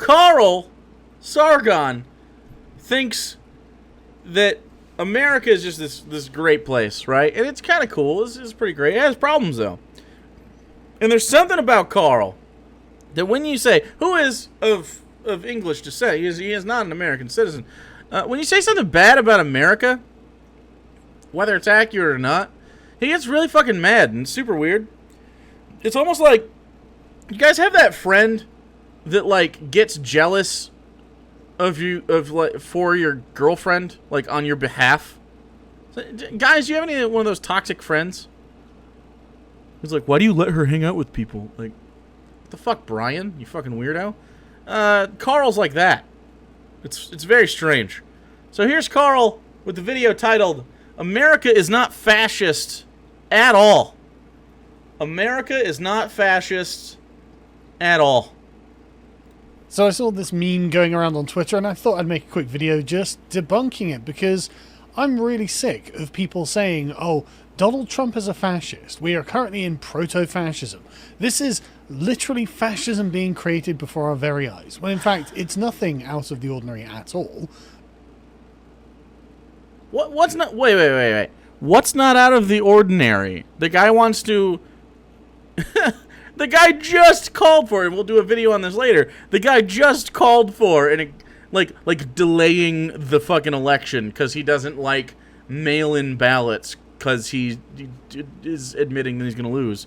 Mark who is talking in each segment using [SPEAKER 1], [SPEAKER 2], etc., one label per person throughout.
[SPEAKER 1] Carl Sargon thinks that America is just this great place, right? And it's kind of cool. It's pretty great. It has problems, though. And there's something about Carl that when you say, who is of English descent, he is not an American citizen. When you say something bad about America, whether it's accurate or not, he gets really fucking mad and super weird. It's almost like, you guys have that friend that, like, gets jealous of you, for your girlfriend, like, on your behalf? Guys, do you have any one of those toxic friends? He's like, why do you let her hang out with people? Like, what the fuck, Brian? You fucking weirdo. Carl's like that. It's very strange. So here's Carl with the video titled, America is not fascist at all. America is not fascist at all.
[SPEAKER 2] So I saw this meme going around on Twitter and I thought I'd make a quick video just debunking it, because I'm really sick of people saying, oh, Donald Trump is a fascist. We are currently in proto-fascism. This is literally fascism being created before our very eyes, when in fact it's nothing out of the ordinary at all.
[SPEAKER 1] What's not... Wait. What's not out of the ordinary? The guy wants to... The guy just called for it. We'll do a video on this later. The guy just called for and like delaying the fucking election because he doesn't like mail-in ballots because he is admitting that he's going to lose.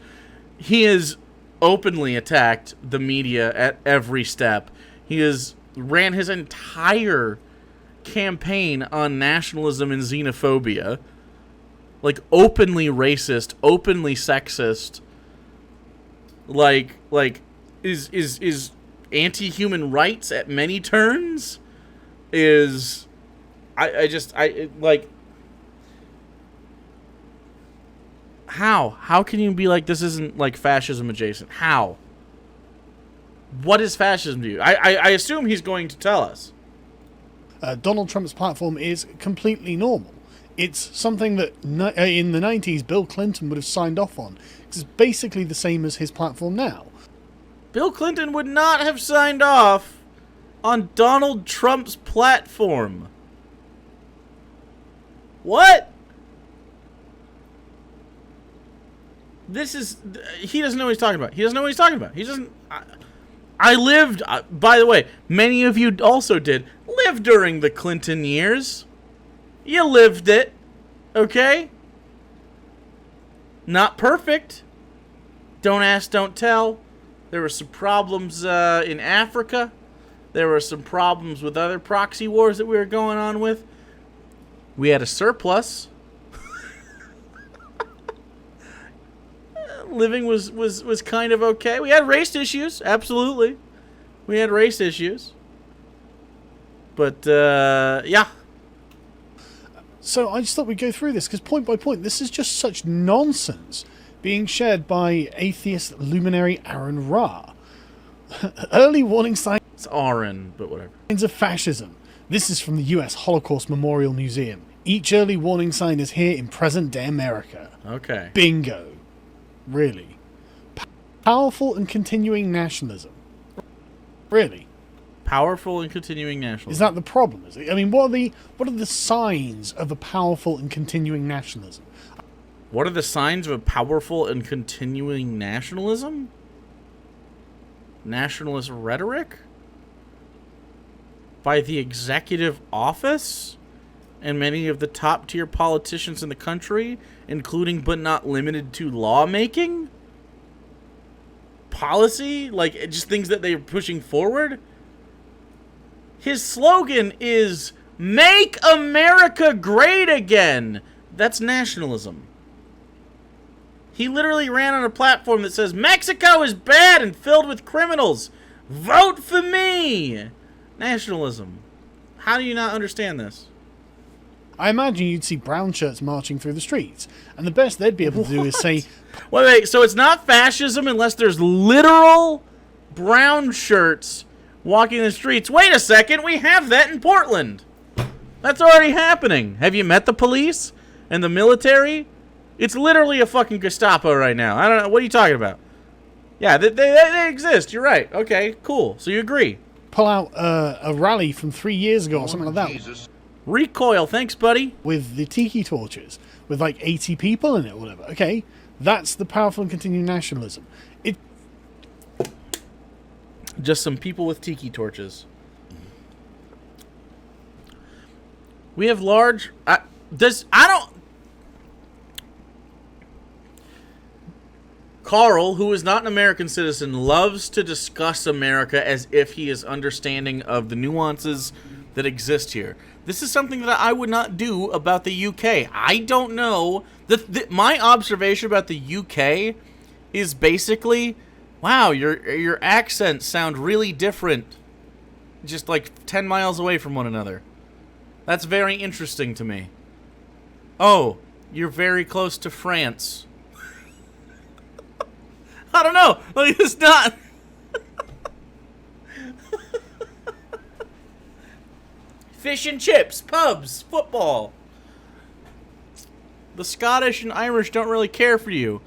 [SPEAKER 1] He has openly attacked the media at every step. He has ran his entire campaign on nationalism and xenophobia, like openly racist, openly sexist. Like is anti-human rights at many turns. How can you be like, this isn't like fascism adjacent? How? What is fascism to you? I assume he's going to tell us.
[SPEAKER 2] Donald Trump's platform is completely normal. It's something that in the 90s Bill Clinton would have signed off on. It's basically the same as his platform now.
[SPEAKER 1] Bill Clinton would not have signed off on Donald Trump's platform. What? He doesn't know what he's talking about. He doesn't know what he's talking about. He doesn't... I lived... by the way, many of you also did live during the Clinton years. You lived it. Okay? Not perfect. Don't ask, don't tell. There were some problems in Africa. There were some problems with other proxy wars that we were going on with. We had a surplus. Living was kind of okay. We had race issues, absolutely. We had race issues. But, yeah.
[SPEAKER 2] So I just thought we'd go through this, because point by point, this is just such nonsense being shared by atheist luminary Aaron Ra. Early warning signs...
[SPEAKER 1] It's Aaron, but whatever.
[SPEAKER 2] ...of fascism. This is from the US Holocaust Memorial Museum. Each early warning sign is here in present-day America.
[SPEAKER 1] Okay.
[SPEAKER 2] Bingo. Really. Powerful and continuing nationalism. Really.
[SPEAKER 1] Powerful and continuing nationalism.
[SPEAKER 2] Is that the problem? Is it? I mean, what are the signs of a powerful and continuing nationalism?
[SPEAKER 1] What are the signs of a powerful and continuing nationalism? Nationalist rhetoric? By the executive office? And many of the top-tier politicians in the country, including but not limited to lawmaking? Policy? Like, just things that they're pushing forward? His slogan is, "Make America Great Again." That's nationalism. He literally ran on a platform that says, Mexico is bad and filled with criminals. Vote for me. Nationalism. How do you not understand this?
[SPEAKER 2] I imagine you'd see brown shirts marching through the streets, and the best they'd be able to do is say...
[SPEAKER 1] Wait, so it's not fascism unless there's literal brown shirts walking the streets. Wait a second, we have that in Portland. That's already happening. Have you met the police and the military? It's literally a fucking Gestapo right now. I don't know, what are you talking about? Yeah, they exist, you're right. Okay, cool, so you agree.
[SPEAKER 2] pull out a rally from 3 years ago or something like that.
[SPEAKER 3] Jesus.
[SPEAKER 1] Recoil, thanks, buddy.
[SPEAKER 2] With the tiki torches, with like 80 people in it or whatever. Okay, that's the powerful and continuing nationalism.
[SPEAKER 1] Just some people with tiki torches. We have large... Carl, who is not an American citizen, loves to discuss America as if he is understanding of the nuances that exist here. This is something that I would not do about the UK. I don't know. My observation about the UK is basically, wow, your accents sound really different. Just like 10 miles away from one another. That's very interesting to me. Oh, you're very close to France. I don't know. Like, it's not. Fish and chips, pubs, football. The Scottish and Irish don't really care for you.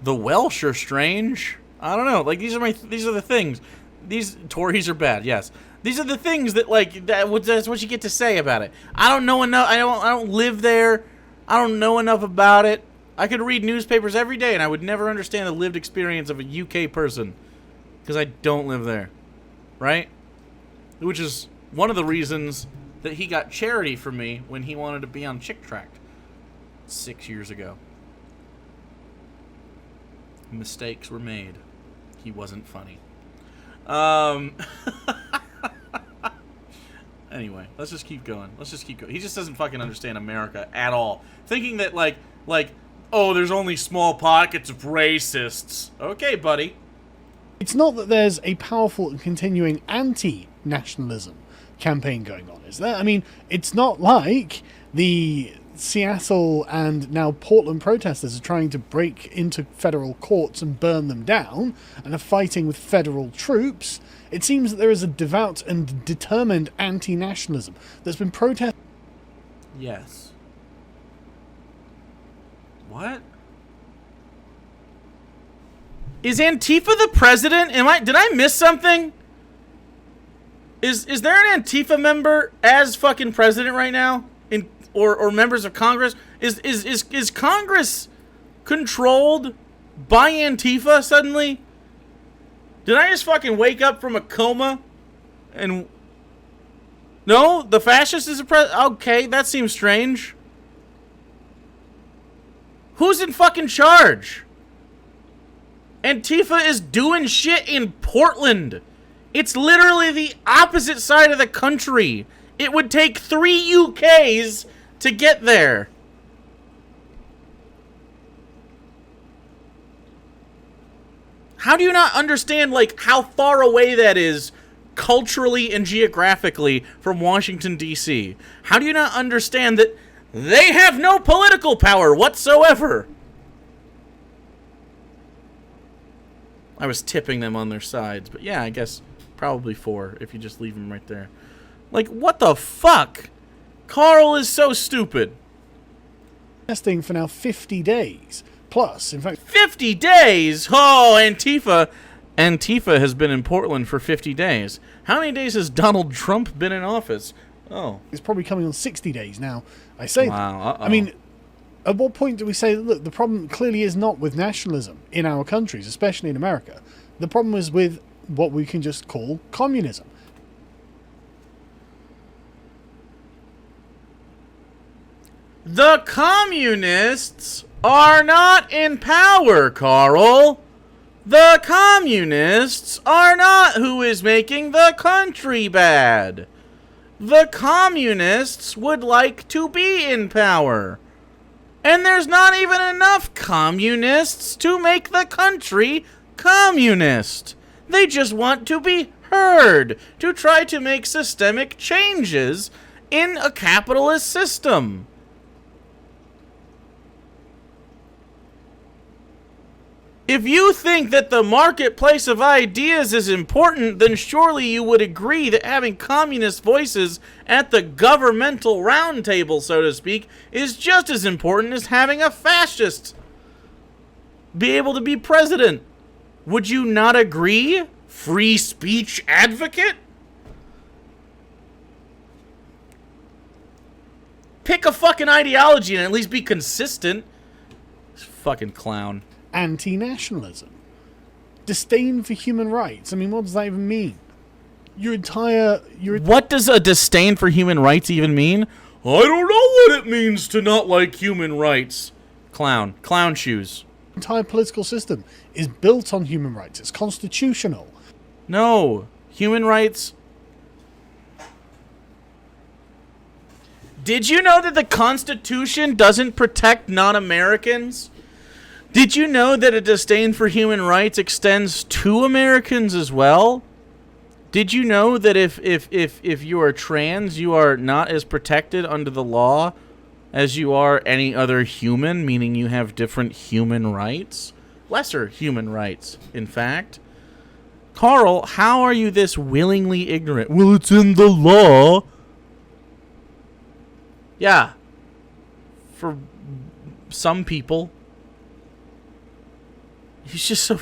[SPEAKER 1] The Welsh are strange. I don't know. Like, these are the things. These Tories are bad. Yes. These are the things that, like, that's what you get to say about it. I don't know enough. I don't live there. I don't know enough about it. I could read newspapers every day and I would never understand the lived experience of a UK person because I don't live there. Right? Which is one of the reasons that he got charity from me when he wanted to be on Chick Tract 6 years ago. Mistakes were made. He wasn't funny. Anyway, let's just keep going. He just doesn't fucking understand America at all. Thinking that, like, oh, there's only small pockets of racists. Okay, buddy.
[SPEAKER 2] It's not that there's a powerful and continuing anti-nationalism campaign going on, is there? I mean, it's not like the Seattle and now Portland protesters are trying to break into federal courts and burn them down and are fighting with federal troops. It seems that there is a devout and determined anti-nationalism that's been protested.
[SPEAKER 1] Yes. What? Is Antifa the president? Did I miss something? Is there an Antifa member as fucking president right now? Or members of Congress? Is Congress controlled by Antifa suddenly? Did I just fucking wake up from a coma? And no, the fascist is a president. Okay, that seems strange. Who's in fucking charge? Antifa is doing shit in Portland. It's literally the opposite side of the country. It would take 3 UKs to get there. How do you not understand, like, how far away that is culturally and geographically from Washington, D.C.? How do you not understand that they have no political power whatsoever? I was tipping them on their sides, but yeah, I guess probably 4 if you just leave them right there. Like, what the fuck? Carl is so stupid.
[SPEAKER 2] Testing for now 50 days. Plus, in fact...
[SPEAKER 1] 50 days? Oh, Antifa. Antifa has been in Portland for 50 days. How many days has Donald Trump been in office? Oh.
[SPEAKER 2] It's probably coming on 60 days now. I say
[SPEAKER 1] wow,
[SPEAKER 2] that. I mean, at what point do we say, look, the problem clearly is not with nationalism in our countries, especially in America. The problem is with what we can just call communism.
[SPEAKER 1] The communists are not in power, Carl. The communists are not who is making the country bad. The communists would like to be in power. And there's not even enough communists to make the country communist. They just want to be heard, to try to make systemic changes in a capitalist system. If you think that the marketplace of ideas is important, then surely you would agree that having communist voices at the governmental roundtable, so to speak, is just as important as having a fascist be able to be president. Would you not agree, free speech advocate? pick a fucking ideology and at least be consistent. This fucking clown.
[SPEAKER 2] Anti-nationalism. Disdain for human rights. I mean, what does that even mean? What
[SPEAKER 1] does a disdain for human rights even mean? I don't know what it means to not like human rights. Clown. Clown shoes.
[SPEAKER 2] Entire political system is built on human rights. It's constitutional.
[SPEAKER 1] No. Human rights... Did you know that the Constitution doesn't protect non-Americans? Did you know that a disdain for human rights extends to Americans as well? Did you know that if you are trans, you are not as protected under the law as you are any other human, meaning you have different human rights? Lesser human rights, in fact. Carl, how are you this willingly ignorant? Well, it's in the law. Yeah. For some people. He's just so...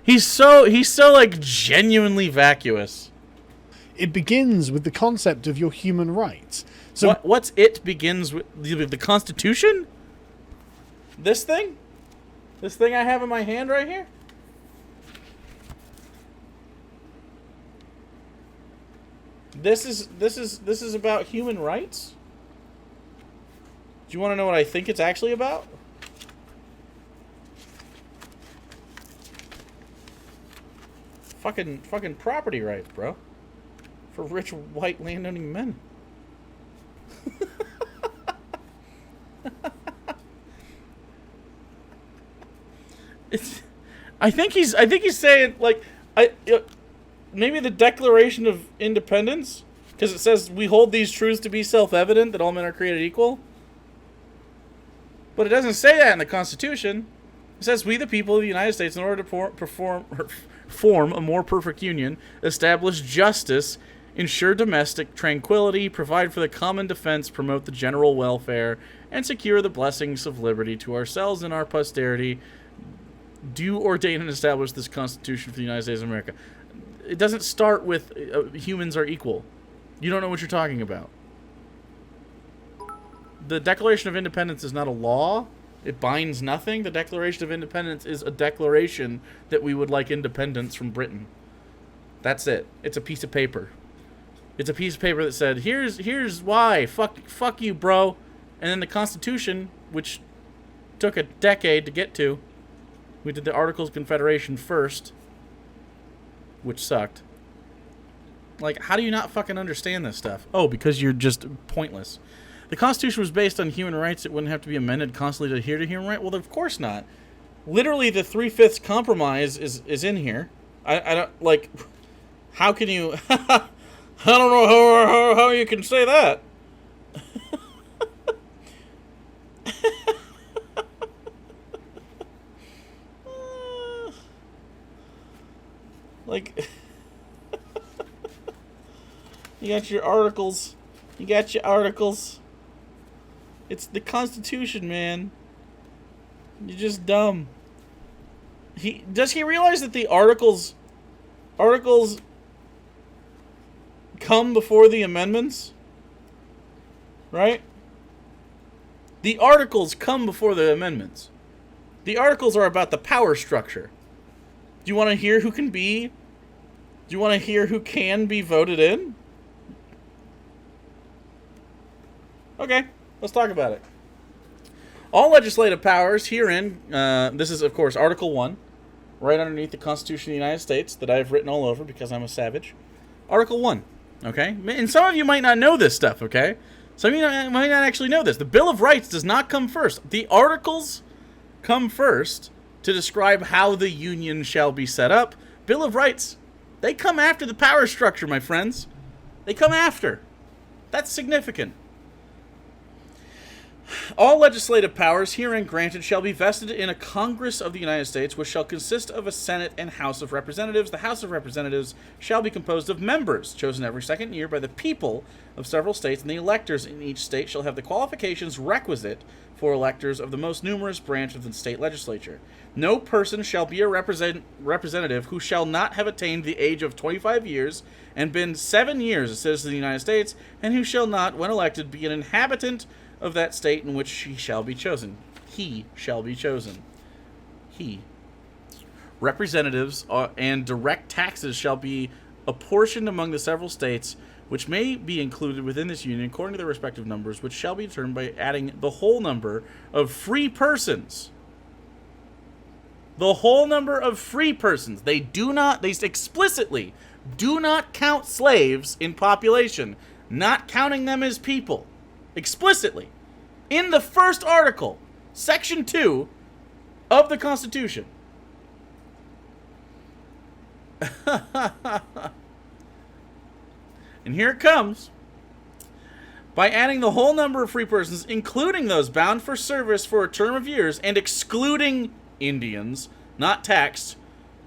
[SPEAKER 1] He's so like genuinely vacuous.
[SPEAKER 2] It begins with the concept of your human rights. So
[SPEAKER 1] what's it begins with the Constitution? This thing? This thing I have in my hand right here? This is about human rights? Do you want to know what I think it's actually about? Fucking property rights, bro. For rich white landowning men. I think he's saying like maybe the Declaration of Independence, because it says we hold these truths to be self-evident that all men are created equal. But it doesn't say that in the Constitution. It says we the people of the United States, in order to form a more perfect union, establish justice, ensure domestic tranquility, provide for the common defense, promote the general welfare, and secure the blessings of liberty to ourselves and our posterity, do ordain and establish this Constitution for the United States of America. It doesn't start with humans are equal. You don't know what you're talking about. The Declaration of Independence is not a law. It binds nothing. The Declaration of Independence is a declaration that we would like independence from Britain. That's it. It's a piece of paper. It's a piece of paper that said, here's why. Fuck you, bro. And then the Constitution, which took a decade to get to. We did the Articles of Confederation first, which sucked. Like, how do you not fucking understand this stuff? Oh, because you're just pointless. The Constitution was based on human rights. It wouldn't have to be amended constantly to adhere to human rights. Well, of course not. Literally, the 3/5 compromise is in here. I don't, like, how can you... I don't know how you can say that. Like... You got your articles. You got your articles. It's the Constitution, man. You're just dumb. Does he realize that the articles come before the amendments? Right? The articles come before the amendments. The articles are about the power structure. Do you want to hear who can be? Do you want to hear who can be voted in? Okay. Let's talk about it. All legislative powers herein, this is, of course, Article 1, right underneath the Constitution of the United States that I've written all over because I'm a savage. Article 1, okay? And some of you might not know this stuff, okay? Some of you might not actually know this. The Bill of Rights does not come first. The Articles come first to describe how the Union shall be set up. Bill of Rights, they come after the power structure, my friends. They come after. That's significant. All legislative powers herein granted shall be vested in a Congress of the United States, which shall consist of a Senate and House of Representatives. The House of Representatives shall be composed of members, chosen every second year by the people of several states, and the electors in each state shall have the qualifications requisite for electors of the most numerous branch of the state legislature. No person shall be a representative who shall not have attained the age of 25 years and been 7 years a citizen of the United States, and who shall not, when elected, be an inhabitant of that state in which he shall be chosen. He shall be chosen. He. Representatives and direct taxes shall be apportioned among the several states which may be included within this union according to their respective numbers, which shall be determined by adding the whole number of free persons. The whole number of free persons. They explicitly do not count slaves in population, not counting them as people. Explicitly. In the first article, Section 2 of the Constitution. And here it comes. By adding the whole number of free persons, including those bound for service for a term of years, and excluding Indians, not taxed,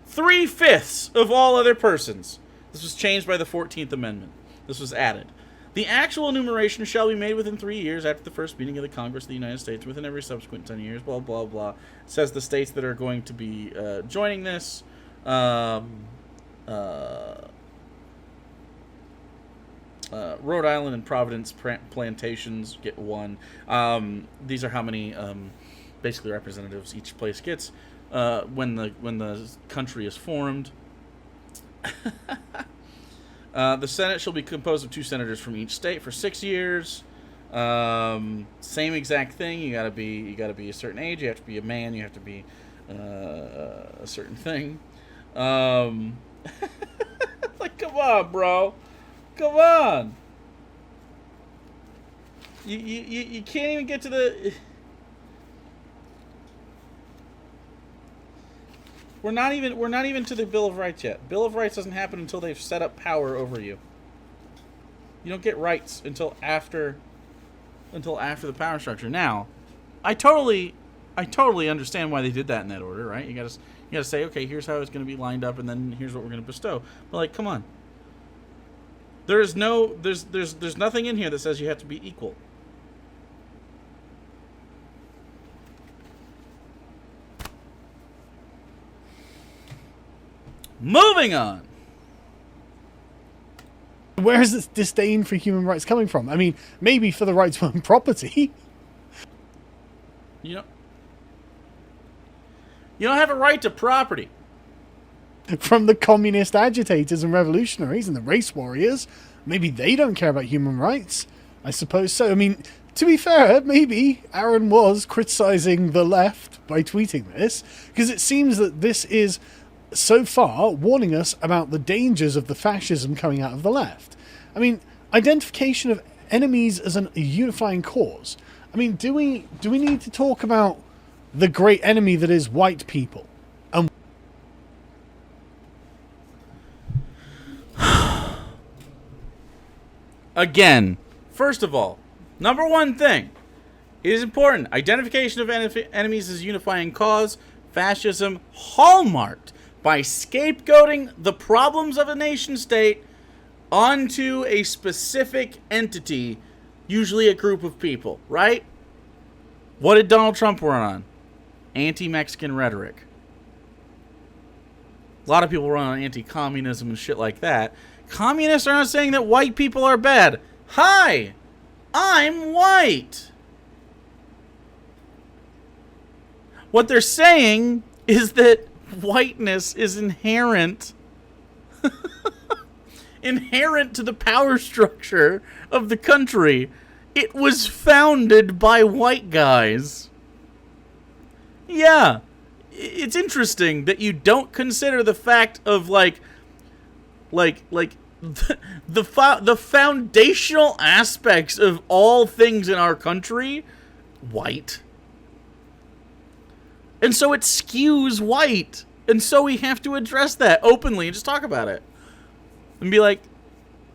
[SPEAKER 1] 3/5 of all other persons. This was changed by the 14th Amendment. This was added. The actual enumeration shall be made within 3 years after the first meeting of the Congress of the United States, within every subsequent 10 years, blah, blah, blah. It says the states that are going to be joining this. Rhode Island and Providence plantations get 1. These are how many basically representatives each place gets when the country is formed. The Senate shall be composed of 2 senators from each state for 6 years. Same exact thing. You gotta be a certain age. You have to be a man. You have to be a certain thing. Like, come on, bro. Come on. You can't even get to the. We're not even to the Bill of Rights yet. Bill of Rights doesn't happen until they've set up power over you. You don't get rights until after the power structure. Now, I totally understand why they did that in that order, right? You gotta say, okay, here's how it's gonna be lined up, and then here's what we're gonna bestow. But like, come on. There's nothing in here that says you have to be equal. Moving on.
[SPEAKER 2] Where is this disdain for human rights coming from? I mean, maybe for the right to own property.
[SPEAKER 1] You don't have a right to property.
[SPEAKER 2] From the communist agitators and revolutionaries and the race warriors. Maybe they don't care about human rights. I suppose so. I mean, to be fair, maybe Aaron was criticizing the left by tweeting this, because it seems that this is so far warning us about the dangers of the fascism coming out of the left. I mean, identification of enemies as a unifying cause. I mean, do we need to talk about the great enemy that is white people?
[SPEAKER 1] Again, first of all, number one thing, it is important. Identification of enemies as unifying cause. Fascism hallmarked by scapegoating the problems of a nation state onto a specific entity, usually a group of people, right? What did Donald Trump run on? Anti-Mexican rhetoric. A lot of people run on anti-communism and shit like that. Communists are not saying that white people are bad. Hi! I'm white! What they're saying is that whiteness is inherent to the power structure of the country. It was founded by white guys. Yeah, it's interesting that you don't consider the fact of the foundational aspects of all things in our country white. And so it skews white. And so we have to address that openly and just talk about it. And be like,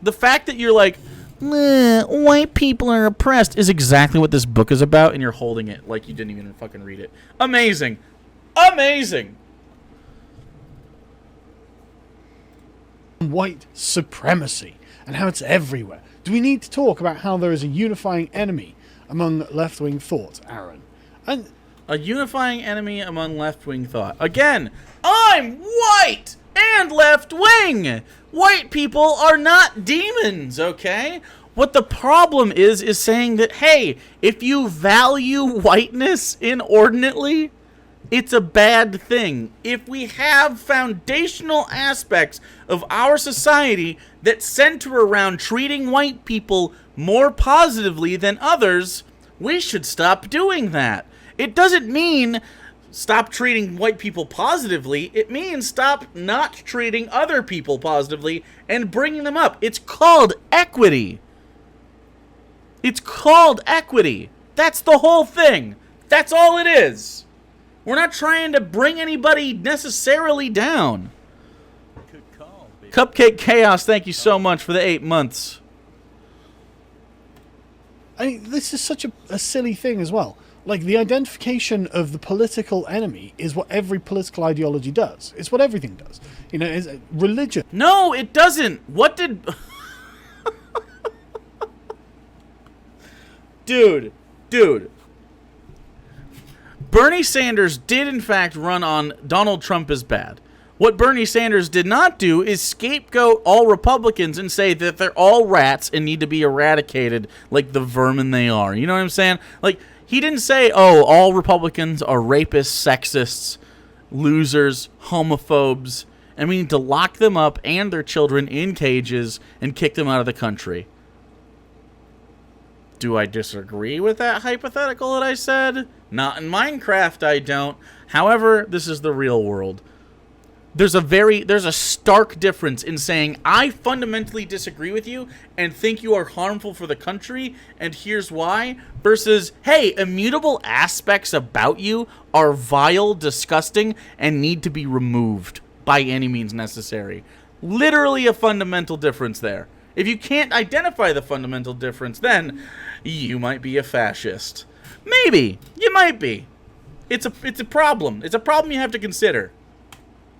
[SPEAKER 1] the fact that you're like, white people are oppressed is exactly what this book is about, and you're holding it like you didn't even fucking read it. Amazing. Amazing.
[SPEAKER 2] White supremacy and how it's everywhere. Do we need to talk about how there is a unifying enemy among left-wing thought, Aaron? And
[SPEAKER 1] a unifying enemy among left-wing thought. Again, I'm white and left-wing. White people are not demons, okay? What the problem is saying that, hey, if you value whiteness inordinately, it's a bad thing. If we have foundational aspects of our society that center around treating white people more positively than others, we should stop doing that. It doesn't mean stop treating white people positively. It means stop not treating other people positively and bringing them up. It's called equity. It's called equity. That's the whole thing. That's all it is. We're not trying to bring anybody necessarily down. Cupcake Chaos, thank you so much for the 8 months.
[SPEAKER 2] I mean, this is such a silly thing as well. Like, the identification of the political enemy is what every political ideology does. It's what everything does. You know, it's religion.
[SPEAKER 1] No, it doesn't. What did... Dude. Bernie Sanders did, in fact, run on Donald Trump is bad. What Bernie Sanders did not do is scapegoat all Republicans and say that they're all rats and need to be eradicated like the vermin they are. You know what I'm saying? Like, he didn't say, oh, all Republicans are rapists, sexists, losers, homophobes, and we need to lock them up and their children in cages and kick them out of the country. Do I disagree with that hypothetical that I said? Not in Minecraft, I don't. However, this is the real world. There's a stark difference in saying, I fundamentally disagree with you and think you are harmful for the country, and here's why, versus, hey, immutable aspects about you are vile, disgusting, and need to be removed by any means necessary. Literally a fundamental difference there. If you can't identify the fundamental difference, then you might be a fascist. Maybe. You might be. It's a problem. It's a problem you have to consider.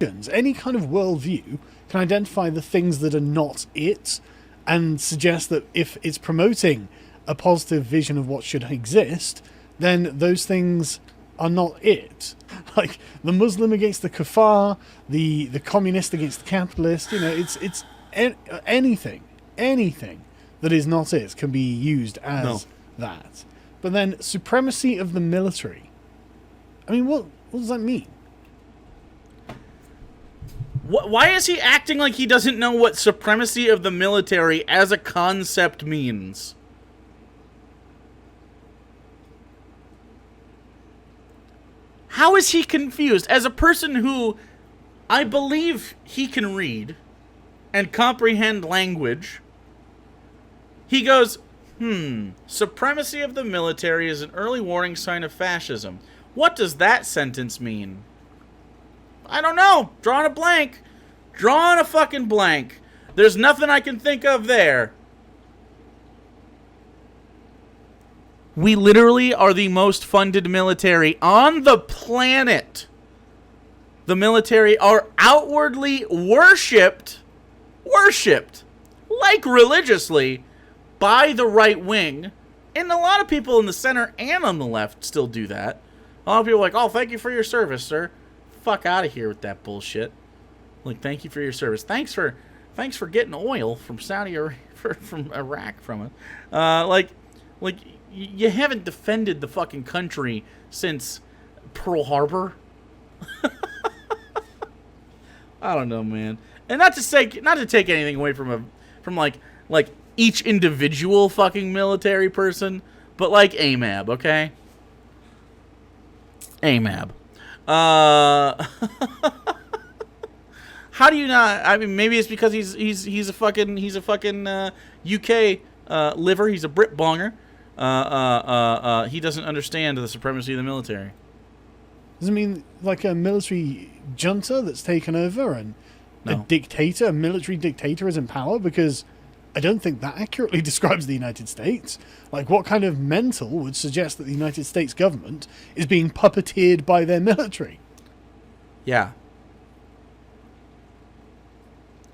[SPEAKER 2] Any kind of worldview can identify the things that are not it and suggest that if it's promoting a positive vision of what should exist, then those things are not it. Like the Muslim against the kafir, the communist against the capitalist, you know, it's anything that is not it can be used as that. But then supremacy of the military. I mean, what does that mean?
[SPEAKER 1] Why is he acting like he doesn't know what supremacy of the military as a concept means? How is he confused? As a person who, I believe he can read and comprehend language, he goes, supremacy of the military is an early warning sign of fascism. What does that sentence mean? I don't know. Drawing a blank. Drawing a fucking blank. There's nothing I can think of there. We literally are the most funded military on the planet. The military are outwardly worshipped, like religiously, by the right wing. And a lot of people in the center and on the left still do that. A lot of people are like, oh, thank you for your service, sir. Fuck out of here with that bullshit. Like, thank you for your service. Thanks for getting oil from Saudi or from Iraq from it. Like you haven't defended the fucking country since Pearl Harbor. I don't know, man. And not to take anything away from like each individual fucking military person, but like AMAB, okay? AMAB. How do you not? I mean, maybe it's because he's a fucking UK liver. He's a Brit bonger. He doesn't understand the supremacy of the military.
[SPEAKER 2] Does it mean like a military junta that's taken over and a military dictator is in power? Because I don't think that accurately describes the United States. Like, what kind of mental would suggest that the United States government is being puppeteered by their military?
[SPEAKER 1] Yeah.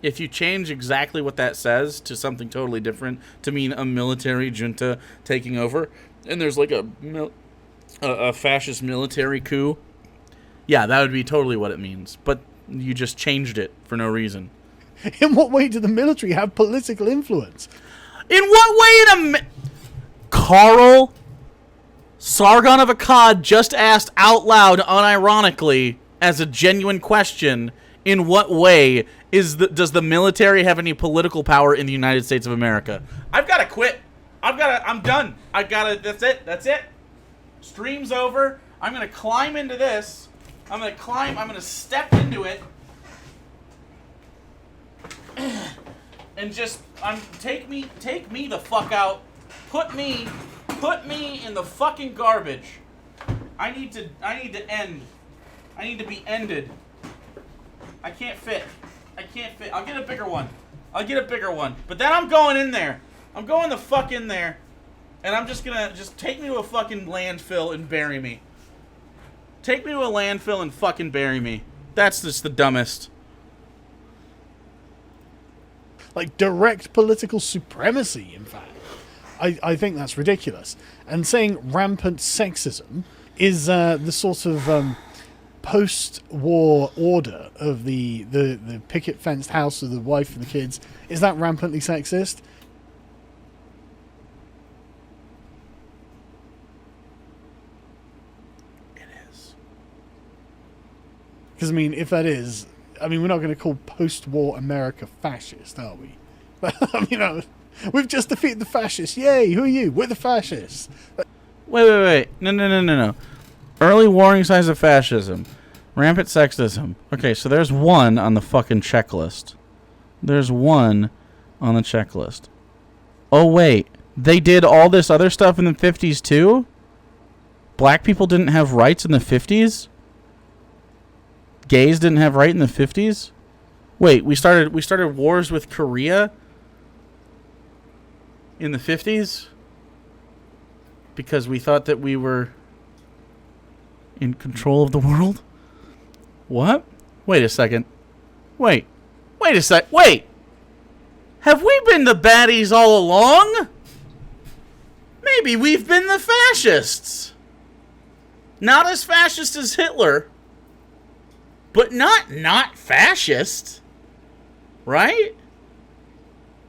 [SPEAKER 1] If you change exactly what that says to something totally different, to mean a military junta taking over, and there's like a fascist military coup, yeah, that would be totally what it means. But you just changed it for no reason.
[SPEAKER 2] In what way do the military have political influence?
[SPEAKER 1] In what way Carl Sargon of Akkad just asked out loud, unironically, as a genuine question, in what way does the military have any political power in the United States of America? I've got to quit. I'm done. That's it. Stream's over. I'm going to climb into this. I'm going to step into it. And just, take me the fuck out. Put me in the fucking garbage. I need to end. I need to be ended. I can't fit. I'll get a bigger one. But then I'm going in there. I'm going the fuck in there. And I'm just gonna, take me to a fucking landfill and bury me. Take me to a landfill and fucking bury me. That's just the dumbest.
[SPEAKER 2] Like direct political supremacy, in fact. I think that's ridiculous. And saying rampant sexism is the sort of post-war order of the picket fenced house with the wife and the kids. Is that rampantly sexist?
[SPEAKER 1] It is.
[SPEAKER 2] Because, I mean, if that is... I mean, we're not going to call post-war America fascist, are we? I mean, we've just defeated the fascists. Yay, who are you? We're the fascists.
[SPEAKER 1] Wait. No. Early warning signs of fascism. Rampant sexism. Okay, so there's one on the fucking checklist. Oh, wait. They did all this other stuff in the 50s, too? Black people didn't have rights in the 50s? Gays didn't have right in the 50s? Wait, we started wars with Korea in the 50s? Because we thought that we were in control of the world? What? Wait a second. Wait. Have we been the baddies all along? Maybe we've been the fascists. Not as fascist as Hitler, but not fascist. Right?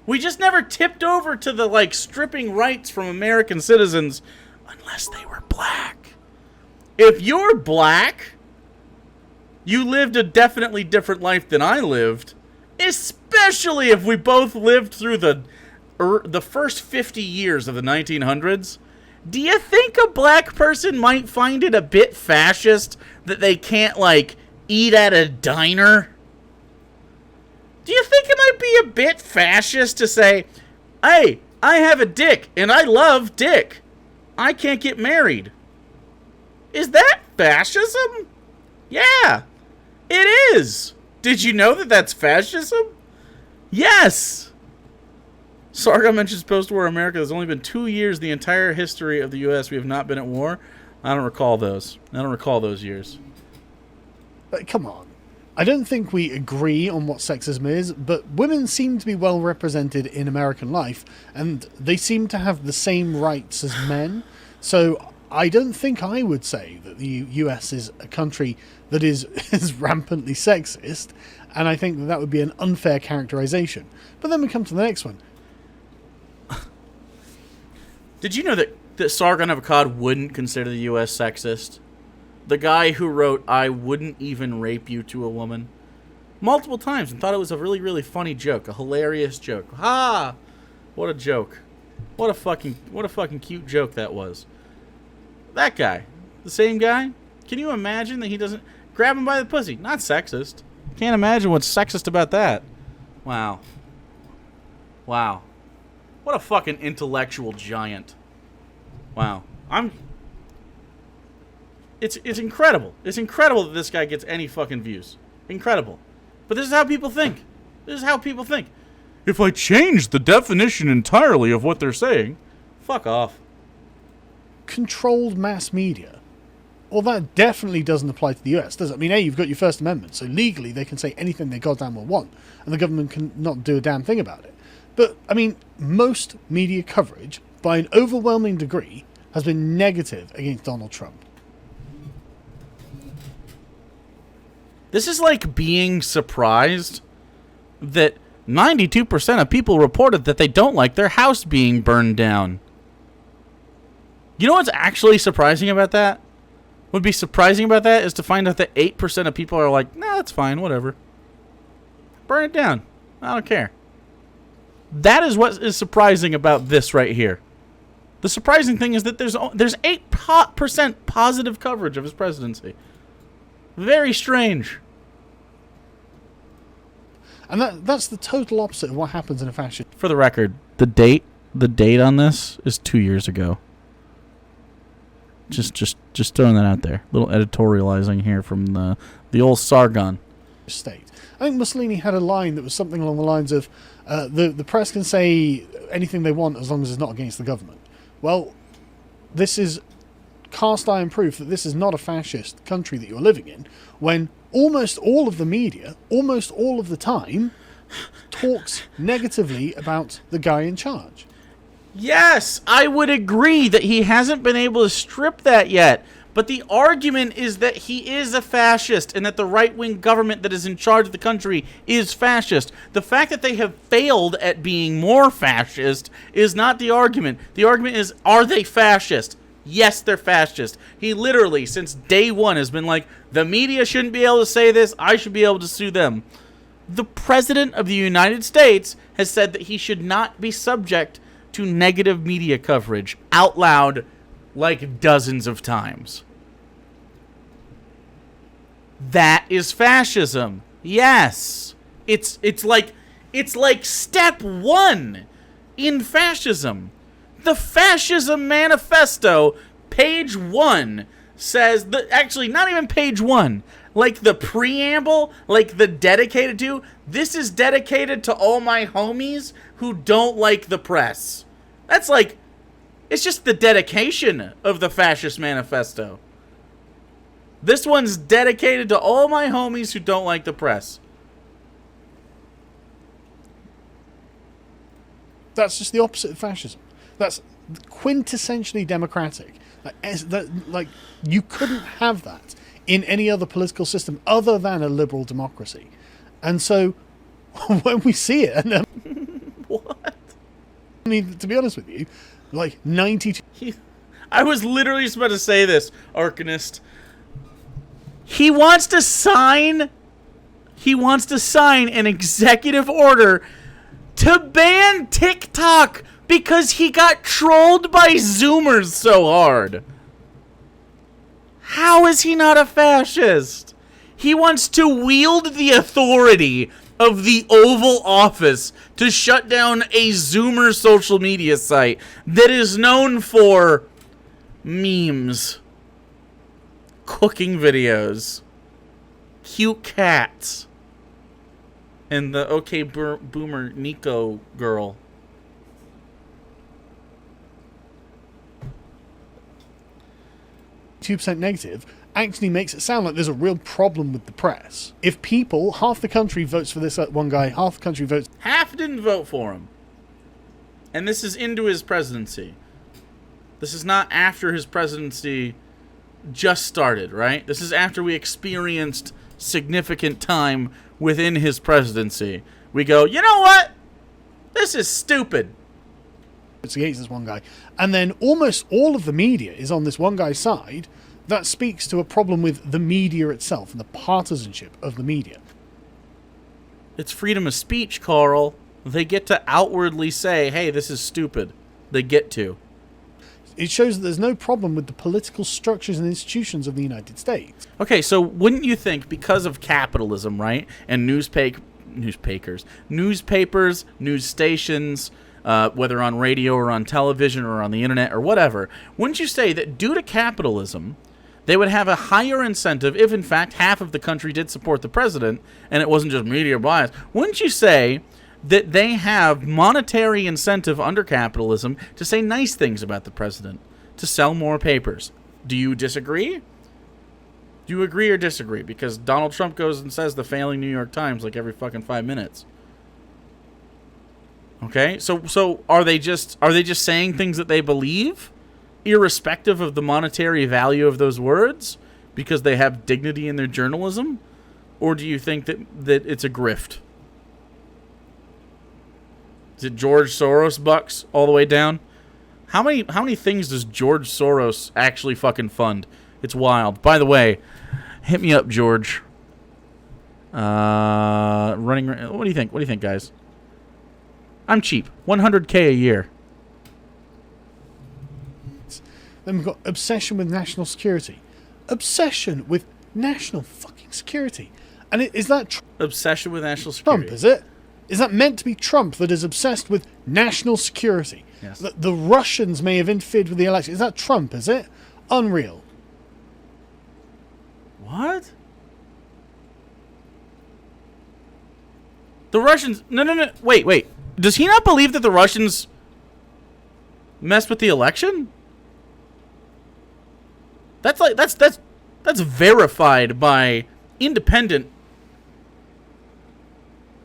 [SPEAKER 1] We just never tipped over to the, like, stripping rights from American citizens unless they were black. If you're black, you lived a definitely different life than I lived, especially if we both lived through the first 50 years of the 1900s. Do you think a black person might find it a bit fascist that they can't, like, eat at a diner? Do you think it might be a bit fascist to say, hey, I have a dick and I love dick. I can't get married? Is that fascism? Yeah, it is. Did you know that that's fascism? Yes. Sargon mentions post-war America. There's only been 2 years in the entire history of the U.S. we have not been at war. I don't recall those years.
[SPEAKER 2] Come on. I don't think we agree on what sexism is, but women seem to be well represented in American life, and they seem to have the same rights as men. So I don't think I would say that the US is a country that is rampantly sexist, and I think that would be an unfair characterization. But then we come to the next one.
[SPEAKER 1] Did you know that Sargon of Akkad wouldn't consider the US sexist? The guy who wrote, I wouldn't even rape you to a woman, multiple times, and thought it was a really, really funny joke. A hilarious joke. Ha! What a joke. What a fucking cute joke that was. That guy. The same guy? Can you imagine that he doesn't grab him by the pussy? Not sexist. Can't imagine what's sexist about that. Wow. What a fucking intellectual giant. Wow. It's incredible. It's incredible that this guy gets any fucking views. Incredible. But this is how people think. If I change the definition entirely of what they're saying, fuck off.
[SPEAKER 2] Controlled mass media. Well, that definitely doesn't apply to the US, does it? I mean, you've got your First Amendment, so legally they can say anything they goddamn well want, and the government can not do a damn thing about it. But, I mean, most media coverage, by an overwhelming degree, has been negative against Donald Trump.
[SPEAKER 1] This is like being surprised that 92% of people reported that they don't like their house being burned down. You know what's actually surprising about that? What would be surprising about that is to find out that 8% of people are like, nah, that's fine, whatever. Burn it down. I don't care. That is what is surprising about this right here. The surprising thing is that there's 8% positive coverage of his presidency. Very strange.
[SPEAKER 2] And that's the total opposite of what happens in a fascist.
[SPEAKER 1] For the record, the date on this is 2 years ago. Just throwing that out there. A little editorializing here from the old Sargon
[SPEAKER 2] state. I think Mussolini had a line that was something along the lines of, the press can say anything they want as long as it's not against the government. Well, this is cast iron proof that this is not a fascist country that you're living in, when almost all of the media, almost all of the time, talks negatively about the guy in charge.
[SPEAKER 1] Yes, I would agree that he hasn't been able to strip that yet. But the argument is that he is a fascist and that the right-wing government that is in charge of the country is fascist. The fact that they have failed at being more fascist is not the argument. The argument is, are they fascist? Yes, they're fascist. He literally, since day one, has been like, the media shouldn't be able to say this, I should be able to sue them. The President of the United States has said that he should not be subject to negative media coverage out loud like dozens of times. That is fascism. Yes. It's like step one in fascism. The Fascism Manifesto, page 1, says actually not even page 1, like the preamble, like the dedicated to, this is dedicated to all my homies who don't like the press. That's like, it's just the dedication of the Fascist Manifesto. This one's dedicated to all my homies who don't like the press.
[SPEAKER 2] That's just the opposite of fascism. That's quintessentially democratic. Like you couldn't have that in any other political system other than a liberal democracy. And so, when we see it, and
[SPEAKER 1] What?
[SPEAKER 2] I mean, to be honest with you, like 92.
[SPEAKER 1] I was literally just about to say this, Arcanist. He wants to sign an executive order to ban TikTok because he got trolled by Zoomers so hard. How is he not a fascist? He wants to wield the authority of the Oval Office to shut down a Zoomer social media site that is known for memes, cooking videos, cute cats, and the OK Boomer Nico girl.
[SPEAKER 2] %2% negative actually makes it sound like there's a real problem with the press. If people, half the country votes for this one guy, half the country votes...
[SPEAKER 1] Half didn't vote for him. And this is into his presidency. This is not after his presidency just started, right? This is after we experienced significant time within his presidency. We go, you know what? This is stupid.
[SPEAKER 2] It's against this one guy. And then almost all of the media is on this one guy's side. That speaks to a problem with the media itself and the partisanship of the media.
[SPEAKER 1] It's freedom of speech, Carl. They get to outwardly say, hey, this is stupid. They get to.
[SPEAKER 2] It shows that there's no problem with the political structures and institutions of the United States.
[SPEAKER 1] Okay, so wouldn't you think, because of capitalism, right, and newspapers, news stations, whether on radio or on television or on the internet or whatever, wouldn't you say that due to capitalism, they would have a higher incentive if, in fact, half of the country did support the president and it wasn't just media bias? Wouldn't you say that they have monetary incentive under capitalism to say nice things about the president, to sell more papers? Do you disagree? Do you agree or disagree? Because Donald Trump goes and says the failing New York Times like every fucking 5 minutes. Okay, so are they just saying things that they believe, irrespective of the monetary value of those words, because they have dignity in their journalism? Or do you think that it's a grift? Is it George Soros bucks all the way down? How many things does George Soros actually fucking fund? It's wild. By the way, hit me up, George. Running. What do you think? What do you think, guys? I'm cheap. $100K a year.
[SPEAKER 2] Then we've got obsession with national security. Obsession with national fucking security. And is that
[SPEAKER 1] obsession with national security?
[SPEAKER 2] Trump, is it? Is that meant to be Trump that is obsessed with national security?
[SPEAKER 1] Yes.
[SPEAKER 2] The Russians may have interfered with the election. Is that Trump, is it? Unreal.
[SPEAKER 1] What? The Russians... No. Wait. Does he not believe that the Russians messed with the election? That's verified by independent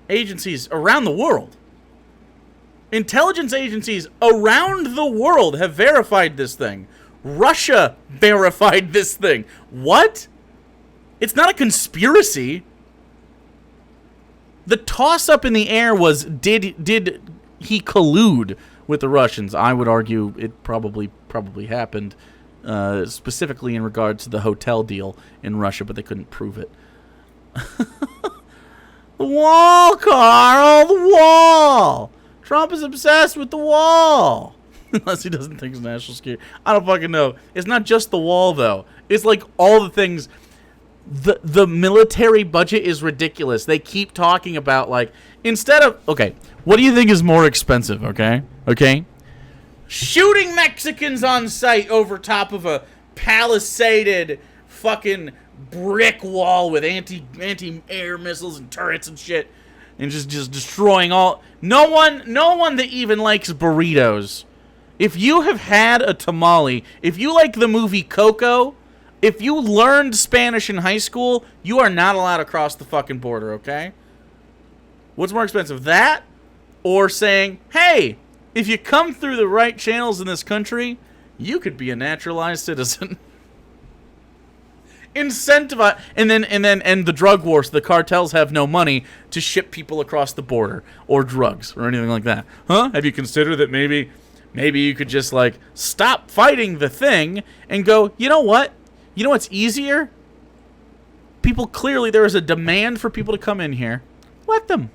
[SPEAKER 1] agencies around the world. Intelligence agencies around the world have verified this thing. Russia verified this thing. What? It's not a conspiracy. The toss-up in the air was, did he collude with the Russians? I would argue it probably happened, specifically in regards to the hotel deal in Russia, but they couldn't prove it. The wall, Carl! The wall! Trump is obsessed with the wall! Unless he doesn't think it's national security. I don't fucking know. It's not just the wall, though. It's like all the things... The military budget is ridiculous. They keep talking about, like, instead of... Okay, what do you think is more expensive, okay? Shooting Mexicans on sight over top of a palisaded fucking brick wall with anti-air missiles and turrets and shit. And just destroying all... No one that even likes burritos. If you have had a tamale, if you like the movie Coco... If you learned Spanish in high school, you are not allowed to cross the fucking border, okay? What's more expensive, that or saying, hey, if you come through the right channels in this country, you could be a naturalized citizen. Incentivize, and the drug wars. The cartels have no money to ship people across the border or drugs or anything like that. Huh? Have you considered that maybe you could just, like, stop fighting the thing and go, you know what? You know what's easier? There is a demand for people to come in here. Let them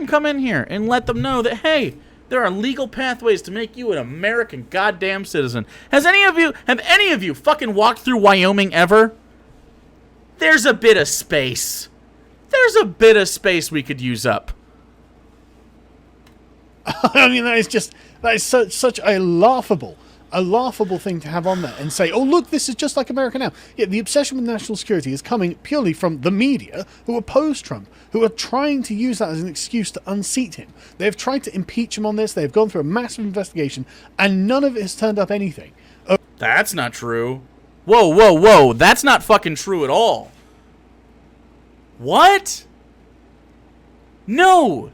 [SPEAKER 1] come in here and let them know that, hey, there are legal pathways to make you an American goddamn citizen. Have any of you fucking walked through Wyoming ever? There's a bit of space. We could use up.
[SPEAKER 2] I mean, that is such a laughable thing to have on there and say, oh, look, this is just like America now. Yeah, the obsession with national security is coming purely from the media who oppose Trump, who are trying to use that as an excuse to unseat him. They've tried to impeach him on this. They've gone through a massive investigation, and none of it has turned up anything.
[SPEAKER 1] That's not true. Whoa. That's not fucking true at all. What? No,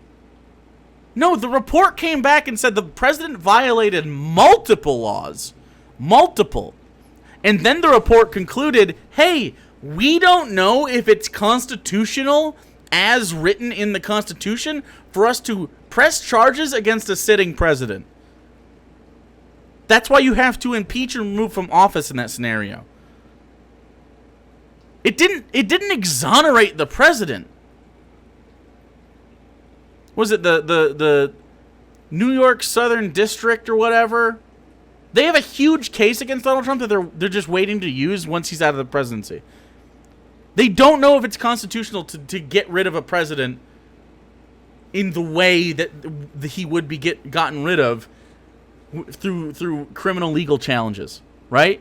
[SPEAKER 1] the report came back and said the president violated multiple laws. Multiple. And then the report concluded, hey, we don't know if it's constitutional as written in the Constitution for us to press charges against a sitting president. That's why you have to impeach and remove from office in that scenario. It didn't exonerate the president. Was it the New York Southern District or whatever? They have a huge case against Donald Trump that they're just waiting to use once he's out of the presidency. They don't know if it's constitutional to get rid of a president in the way that he would be gotten rid of through criminal legal challenges, right?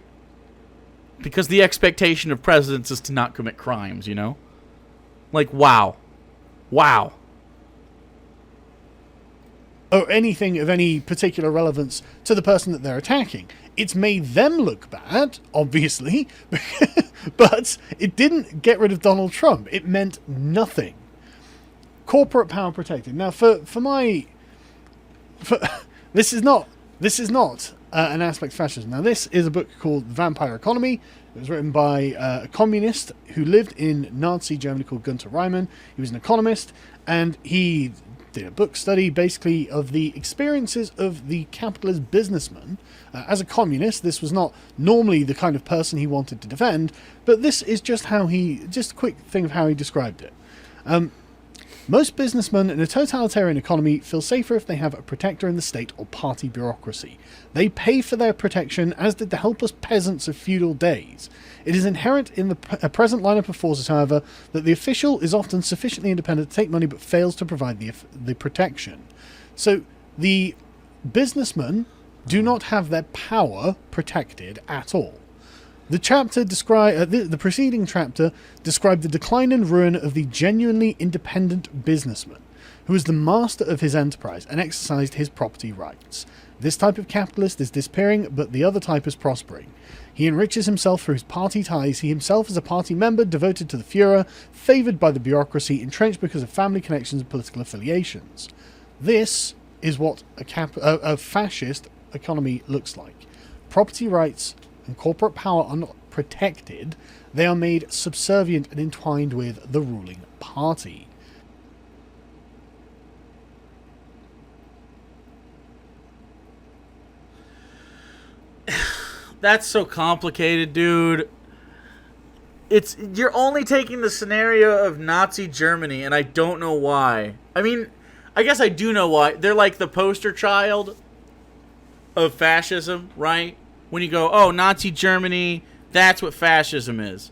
[SPEAKER 1] Because the expectation of presidents is to not commit crimes, you know? Like, wow.
[SPEAKER 2] Or anything of any particular relevance to the person that they're attacking. It's made them look bad, obviously, but it didn't get rid of Donald Trump. It meant nothing. Corporate power protected. Now, this is not an aspect of fascism. Now, this is a book called The Vampire Economy. It was written by a communist who lived in Nazi Germany called Gunter Reimann. He was an economist, and he did a book study basically of the experiences of the capitalist businessman. As a communist, this was not normally the kind of person he wanted to defend, but this is just a quick thing of how he described it. Most businessmen in a totalitarian economy feel safer if they have a protector in the state or party bureaucracy. They pay for their protection, as did the helpless peasants of feudal days. It is inherent in the present lineup of forces, however, that the official is often sufficiently independent to take money but fails to provide the protection. So the businessmen do not have their power protected at all. The preceding chapter described the decline and ruin of the genuinely independent businessman, who was the master of his enterprise and exercised his property rights. This type of capitalist is disappearing, but the other type is prospering. He enriches himself through his party ties. He himself is a party member devoted to the Führer, favoured by the bureaucracy, entrenched because of family connections and political affiliations. This is what a fascist economy looks like. Property rights and corporate power are not protected, they are made subservient and entwined with the ruling party.
[SPEAKER 1] That's so complicated, dude. You're only taking the scenario of Nazi Germany, and I don't know why. I mean, I guess I do know why. They're like the poster child of fascism, right? When you go, oh, Nazi Germany, that's what fascism is.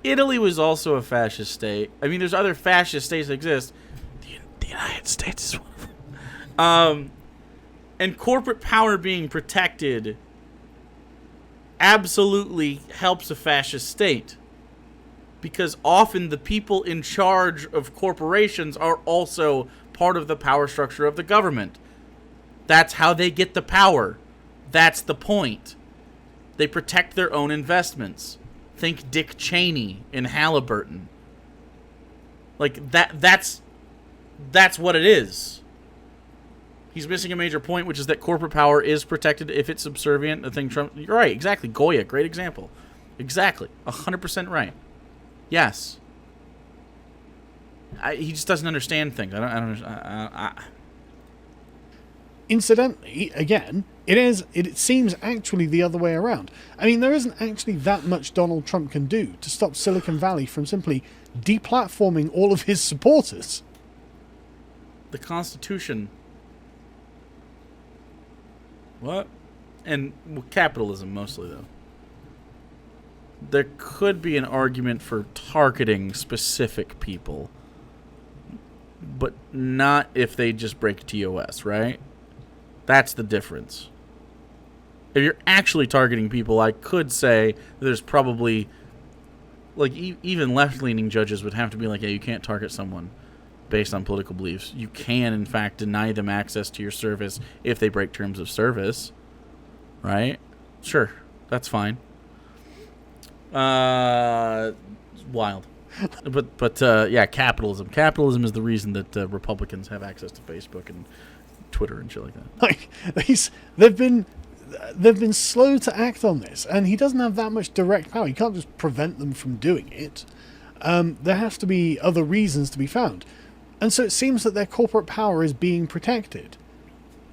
[SPEAKER 1] Italy was also a fascist state. I mean, there's other fascist states that exist. The United States is one of them. And corporate power being protected absolutely helps a fascist state. Because often the people in charge of corporations are also part of the power structure of the government. That's how they get the power. That's the point. They protect their own investments. Think Dick Cheney in Halliburton. Like, that's what it is. He's missing a major point, which is that corporate power is protected if it's subservient. I think Trump... You're right, exactly. Goya, great example. Exactly. 100% right. Yes. He just doesn't understand things.
[SPEAKER 2] Incidentally, again, it seems actually the other way around. I mean, there isn't actually that much Donald Trump can do to stop Silicon Valley from simply deplatforming all of his supporters.
[SPEAKER 1] The Constitution. What? And capitalism, mostly, though. There could be an argument for targeting specific people, but not if they just break TOS, right? That's the difference. If you're actually targeting people, I could say there's probably, like, even left-leaning judges would have to be like, yeah, you can't target someone based on political beliefs. You can, in fact, deny them access to your service if they break terms of service, right? Sure, that's fine. Wild. But yeah, capitalism. Capitalism is the reason that Republicans have access to Facebook and Twitter and shit like that.
[SPEAKER 2] Like, they've been slow to act on this, and he doesn't have that much direct power. You can't just prevent them from doing it. There have to be other reasons to be found. And so it seems that their corporate power is being protected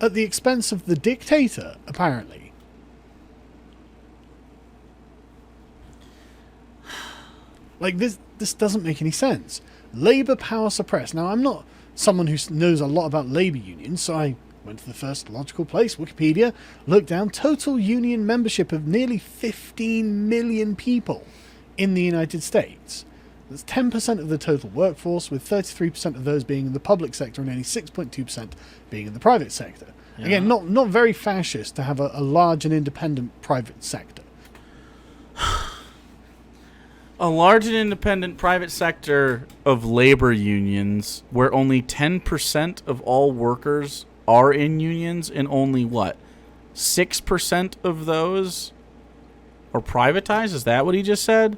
[SPEAKER 2] at the expense of the dictator, apparently. Like, this doesn't make any sense. Labour power suppressed. Now, I'm not someone who knows a lot about labour unions, so I went to the first logical place, Wikipedia, looked down, total union membership of nearly 15 million people in the United States. That's 10% of the total workforce, with 33% of those being in the public sector and only 6.2% being in the private sector. Yeah. Again, not very fascist to have a large and independent private sector.
[SPEAKER 1] A large and independent private sector of labor unions where only 10% of all workers are in unions and only, 6% of those are privatized? Is that what he just said?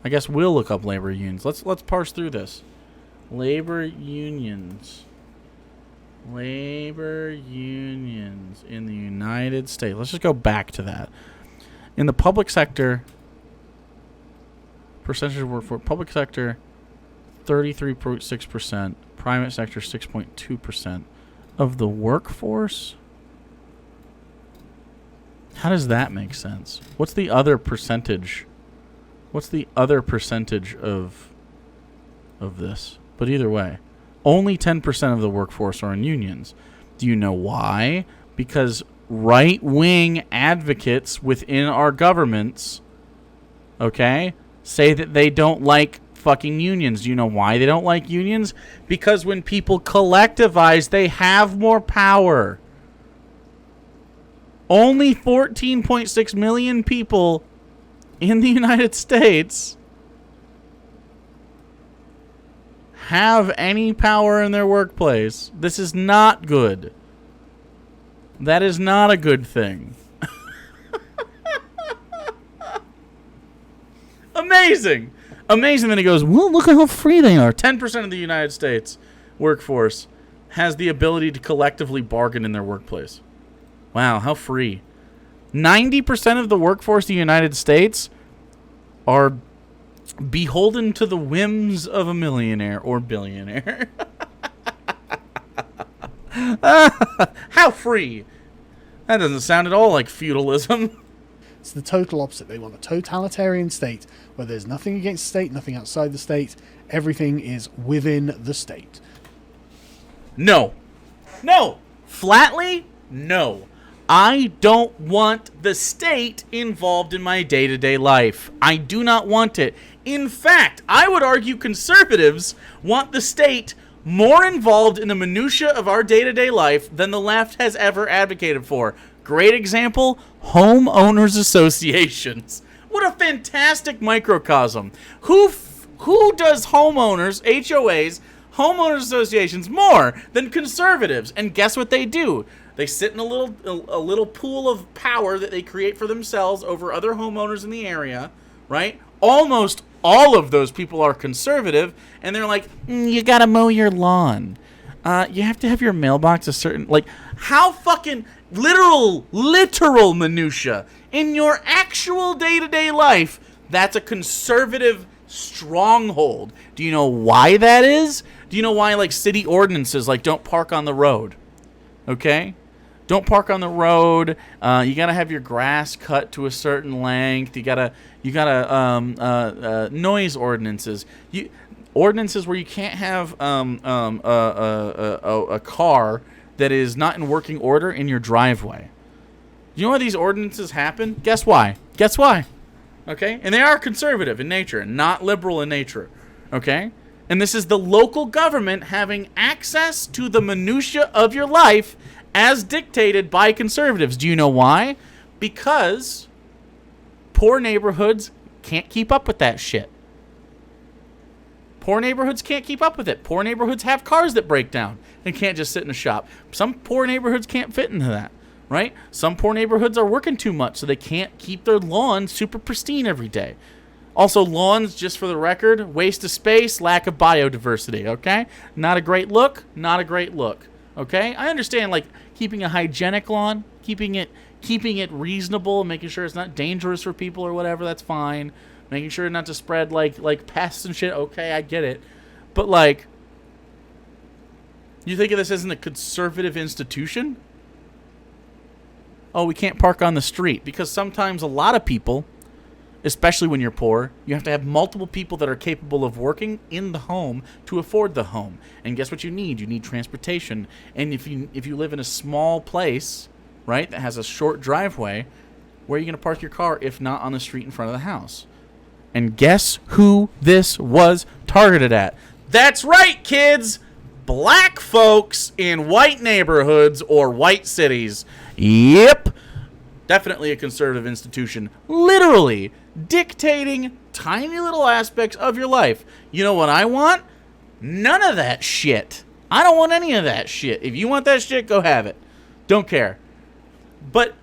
[SPEAKER 1] I guess we'll look up labor unions. Let's parse through this. Labor unions. Labor unions in the United States. Let's just go back to that. In the public sector... Percentage of work for public sector, 33.6%. Private sector 6.2% of the workforce. How does that make sense? What's the other percentage? What's the other percentage of this? But either way, only 10% of the workforce are in unions. Do you know why? Because right-wing advocates within our governments, okay, say that they don't like fucking unions. Do you know why they don't like unions? Because when people collectivize, they have more power. Only 14.6 million people in the United States have any power in their workplace. This is not good. That is not a good thing. Amazing. Amazing that he goes, well, look at how free they are. 10% of the United States workforce has the ability to collectively bargain in their workplace. Wow, how free. 90% of the workforce of the United States are beholden to the whims of a millionaire or billionaire. How free. That doesn't sound at all like feudalism.
[SPEAKER 2] It's the total opposite. They want a totalitarian state where there's nothing against the state, nothing outside the state. Everything is within the state.
[SPEAKER 1] No. No. Flatly, no. I don't want the state involved in my day-to-day life. I do not want it. In fact, I would argue conservatives want the state more involved in the minutia of our day-to-day life than the left has ever advocated for. Great example, homeowners associations. What a fantastic microcosm. Who does homeowners, HOAs, homeowners associations more than conservatives? And guess what they do? They sit in a little pool of power that they create for themselves over other homeowners in the area, right? Almost all of those people are conservative, and they're like, you gotta mow your lawn. You have to have your mailbox a certain, like, how fucking literal minutia in your actual day-to-day life. That's a conservative stronghold. Do you know why that is? Do you know why, like, city ordinances, like, don't park on the road? Okay? Don't park on the road. You gotta have your grass cut to a certain length. You gotta noise ordinances. Ordinances where you can't have a car that is not in working order in your driveway. You know why these ordinances happen? Guess why? Guess why? Okay? And they are conservative in nature and not liberal in nature. Okay? And this is the local government having access to the minutia of your life as dictated by conservatives. Do you know why? Because poor neighborhoods can't keep up with that shit. Poor neighborhoods can't keep up with it. Poor neighborhoods have cars that break down and can't just sit in a shop. Some poor neighborhoods can't fit into that, right? Some poor neighborhoods are working too much, so they can't keep their lawn super pristine every day. Also, lawns, just for the record, waste of space, lack of biodiversity, okay? Not a great look, not a great look, okay? I understand, like, keeping a hygienic lawn, keeping it reasonable, making sure it's not dangerous for people or whatever, that's fine. Making sure not to spread, like pests and shit, okay, I get it. But, like, you think of this as a conservative institution? Oh, we can't park on the street. Because sometimes a lot of people, especially when you're poor, you have to have multiple people that are capable of working in the home to afford the home. And guess what you need? You need transportation. And if you live in a small place, right, that has a short driveway, where are you going to park your car if not on the street in front of the house? And guess who this was targeted at? That's right, kids! Black folks in white neighborhoods or white cities. Yep! Definitely a conservative institution. Literally dictating tiny little aspects of your life. You know what I want? None of that shit. I don't want any of that shit. If you want that shit, go have it. Don't care. But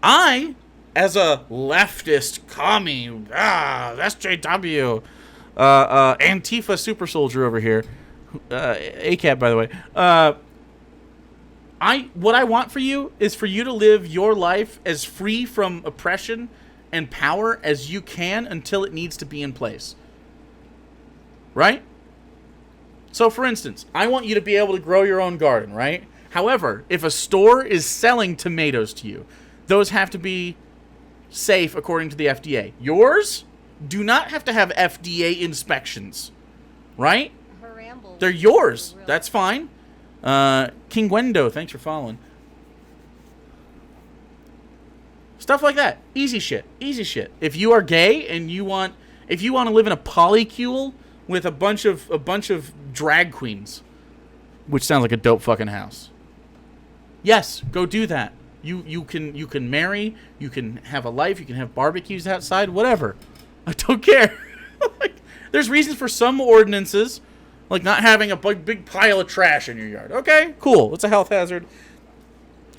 [SPEAKER 1] I, as a leftist commie, SJW, Antifa super soldier over here, ACAB, by the way, what I want for you is for you to live your life as free from oppression and power as you can until it needs to be in place. Right? So, for instance, I want you to be able to grow your own garden, right? However, if a store is selling tomatoes to you, those have to be safe according to the FDA. Yours do not have to have FDA inspections, right? They're yours. That's fine. King Wendo, thanks for following. Stuff like that. Easy shit. Easy shit. If you are gay and if you want to live in a polycule with a bunch of drag queens, which sounds like a dope fucking house. Yes, go do that. You can marry, you can have a life, you can have barbecues outside, whatever. I don't care. Like, there's reasons for some ordinances, like not having a big pile of trash in your yard. Okay, cool. It's a health hazard.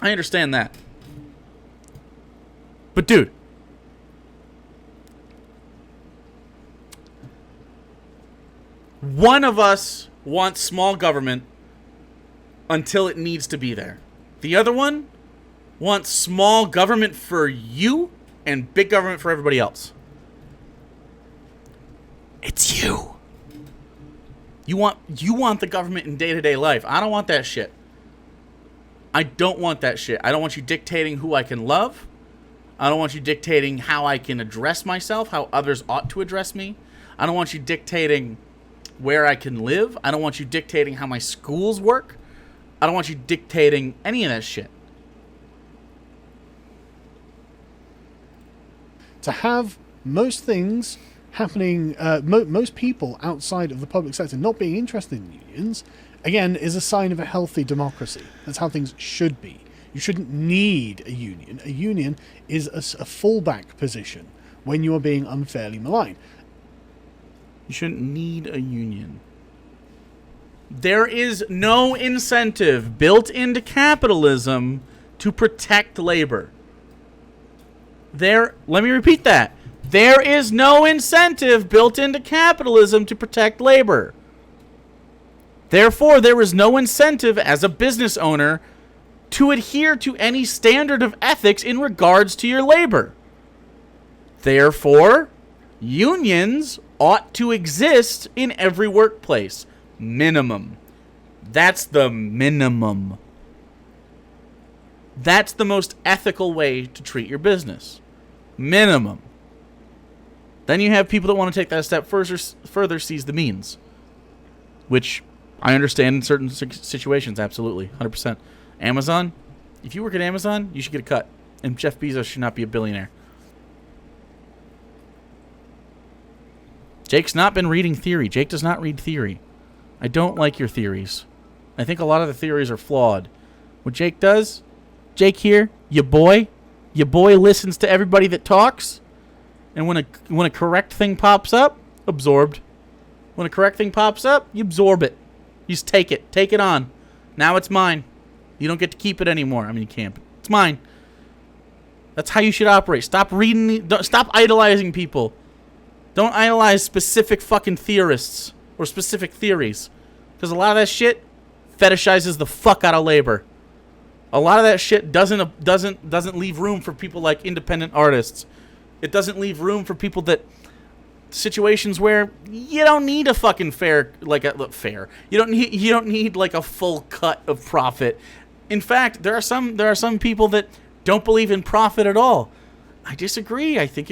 [SPEAKER 1] I understand that. But dude, one of us wants small government until it needs to be there. The other one wants small government for you and big government for everybody else. It's you. You want the government in day-to-day life. I don't want that shit. I don't want that shit. I don't want you dictating who I can love. I don't want you dictating how I can address myself, how others ought to address me. I don't want you dictating where I can live. I don't want you dictating how my schools work. I don't want you dictating any of that shit.
[SPEAKER 2] To have most things happening, most people outside of the public sector not being interested in unions, again, is a sign of a healthy democracy. That's how things should be. You shouldn't need a union. A union is a fallback position when you are being unfairly maligned.
[SPEAKER 1] You shouldn't need a union. There is no incentive built into capitalism to protect labor. Let me repeat that. There is no incentive built into capitalism to protect labor. Therefore, there is no incentive as a business owner to adhere to any standard of ethics in regards to your labor. Therefore, unions ought to exist in every workplace. Minimum. That's the minimum. That's the most ethical way to treat your business. Minimum. Then you have people that want to take that a step further seize the means. Which I understand in certain situations, absolutely. 100%. Amazon, if you work at Amazon, you should get a cut. And Jeff Bezos should not be a billionaire. Jake's not been reading theory. Jake does not read theory. I don't like your theories. I think a lot of the theories are flawed. What Jake does, Jake here, your boy listens to everybody that talks, and when a correct thing pops up, absorbed. When a correct thing pops up, you absorb it. You just take it on. Now it's mine. You don't get to keep it anymore. I mean, you can't. But it's mine. That's how you should operate. Stop idolizing people. Don't idolize specific fucking theorists or specific theories, because a lot of that shit fetishizes the fuck out of labor. A lot of that shit doesn't leave room for people like independent artists. It doesn't leave room for people that situations where you don't need a fucking fair. You don't need like a full cut of profit. In fact, there are some people that don't believe in profit at all. I disagree. I think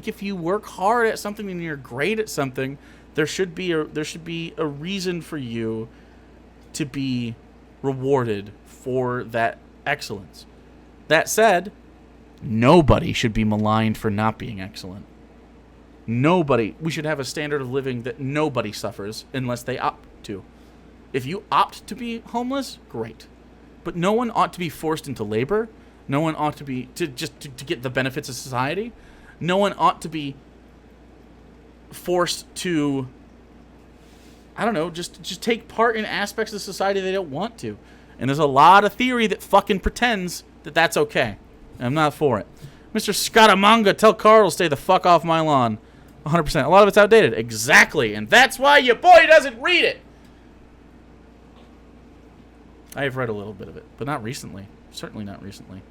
[SPEAKER 1] if you work hard at something and you're great at something, there should be a reason for you to be rewarded for that excellence. That said, nobody should be maligned for not being excellent. Nobody. We should have a standard of living that nobody suffers unless they opt to. If you opt to be homeless, great. But no one ought to be forced into labor. No one ought to be to get the benefits of society. No one ought to be forced to, I don't know, just take part in aspects of society they don't want to. And there's a lot of theory that fucking pretends that that's okay. I'm not for it. Mr. Scaramanga, tell Carl to stay the fuck off my lawn. 100%. A lot of it's outdated. Exactly. And that's why your boy doesn't read it. I have read a little bit of it, but not recently. Certainly not recently.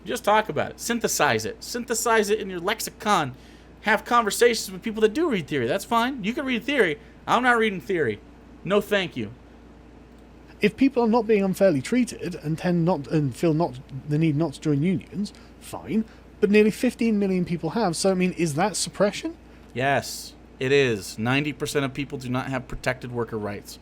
[SPEAKER 1] Just talk about it. Synthesize it. Synthesize it in your lexicon. Have conversations with people that do read theory. That's fine. You can read theory. I'm not reading theory. No, thank you.
[SPEAKER 2] If people are not being unfairly treated and feel not the need not to join unions, fine. But nearly 15 million people have. So I mean, is that suppression?
[SPEAKER 1] Yes, it is. 90% of people do not have protected worker rights.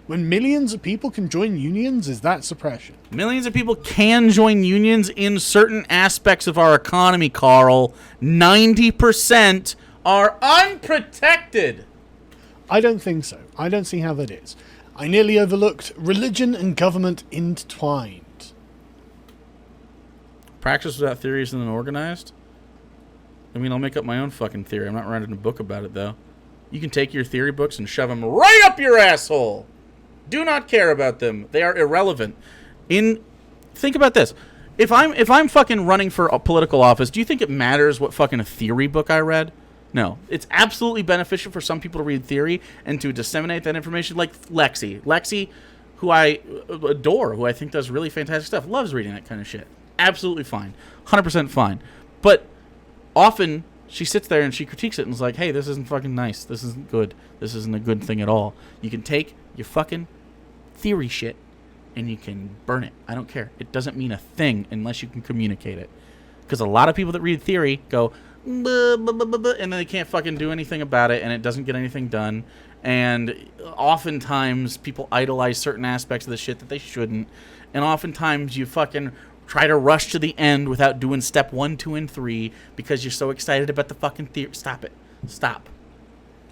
[SPEAKER 2] When millions of people can join unions, is that suppression?
[SPEAKER 1] Millions of people can join unions in certain aspects of our economy, Carl. 90% are unprotected.
[SPEAKER 2] I don't think so. I don't see how that is. I nearly overlooked religion and government intertwined.
[SPEAKER 1] Practice without theory isn't organized? I mean, I'll make up my own fucking theory. I'm not writing a book about it, though. You can take your theory books and shove them right up your asshole. Do not care about them. They are irrelevant. Think about this. If I'm fucking running for a political office, do you think it matters what fucking theory book I read? No. It's absolutely beneficial for some people to read theory and to disseminate that information, like Lexi. Lexi, who I adore, who I think does really fantastic stuff, loves reading that kind of shit. Absolutely fine. 100% fine. But often she sits there and she critiques it and is like, hey, this isn't fucking nice. This isn't good. This isn't a good thing at all. You can take your fucking theory shit and you can burn it. I don't care. It doesn't mean a thing unless you can communicate it. Because a lot of people that read theory go, blah, blah, blah, blah, blah, and then they can't fucking do anything about it and it doesn't get anything done. And oftentimes people idolize certain aspects of the shit that they shouldn't. And oftentimes you fucking try to rush to the end without doing step 1, 2, and 3 because you're so excited about the fucking theory. Stop it. Stop.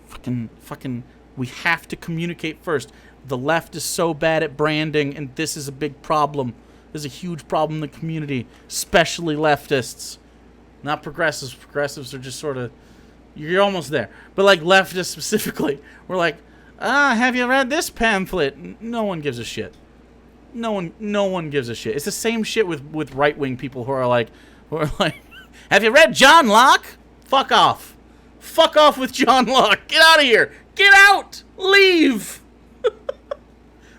[SPEAKER 1] Fucking, we have to communicate first. The left is so bad at branding, and this is a big problem. There's a huge problem in the community, especially leftists. Not progressives. Progressives are just sort of, you're almost there. But like leftists specifically, we're like, have you read this pamphlet? No one gives a shit. No one gives a shit. It's the same shit with right-wing people who are like, have you read John Locke? Fuck off. Fuck off with John Locke. Get out of here. Get out. Leave.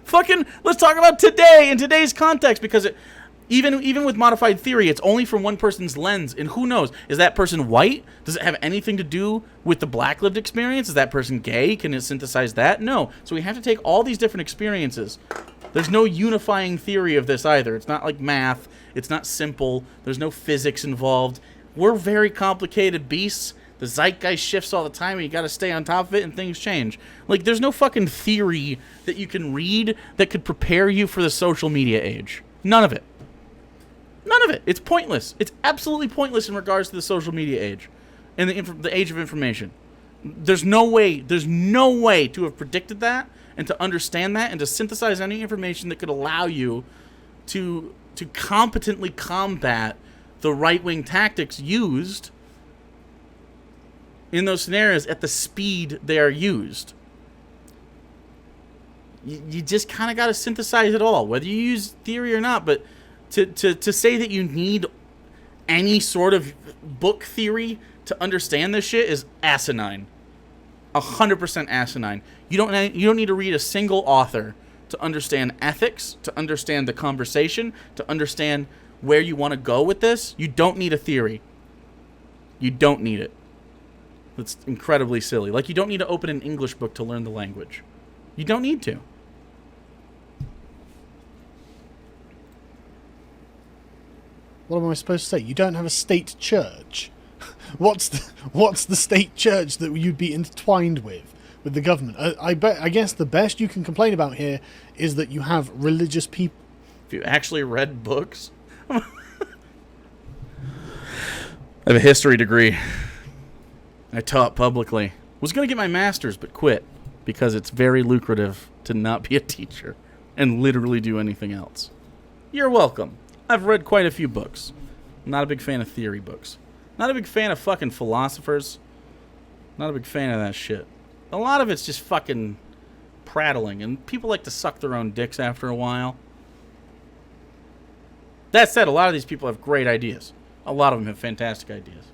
[SPEAKER 1] Fucking, let's talk about today in today's context, because even with modified theory, it's only from one person's lens, and who knows? Is that person white? Does it have anything to do with the black lived experience? Is that person gay? Can it synthesize that? No. So we have to take all these different experiences. There's no unifying theory of this either. It's not like math. It's not simple. There's no physics involved. We're very complicated beasts. The zeitgeist shifts all the time, and you got to stay on top of it, and things change. Like, there's no fucking theory that you can read that could prepare you for the social media age. None of it. None of it. It's pointless. It's absolutely pointless in regards to the social media age and the age of information. There's no way to have predicted that and to understand that and to synthesize any information that could allow you to competently combat the right-wing tactics used in those scenarios at the speed they are used. You just kind of got to synthesize it all, whether you use theory or not. But to say that you need any sort of book theory to understand this shit is asinine. 100% asinine. You don't need to read a single author to understand ethics, to understand the conversation, to understand where you want to go with this. You don't need a theory. You don't need it. It's incredibly silly. Like, you don't need to open an English book to learn the language. You don't need to.
[SPEAKER 2] What am I supposed to say? You don't have a state church. What's the state church that you'd be intertwined with the government? I guess the best you can complain about here is that you have religious people.
[SPEAKER 1] If you actually read books. I have a history degree. I taught publicly. Was going to get my master's, but quit because it's very lucrative to not be a teacher and literally do anything else. You're welcome. I've read quite a few books. Not a big fan of theory books. Not a big fan of fucking philosophers. Not a big fan of that shit. A lot of it's just fucking prattling, and people like to suck their own dicks after a while. That said, a lot of these people have great ideas. A lot of them have fantastic ideas.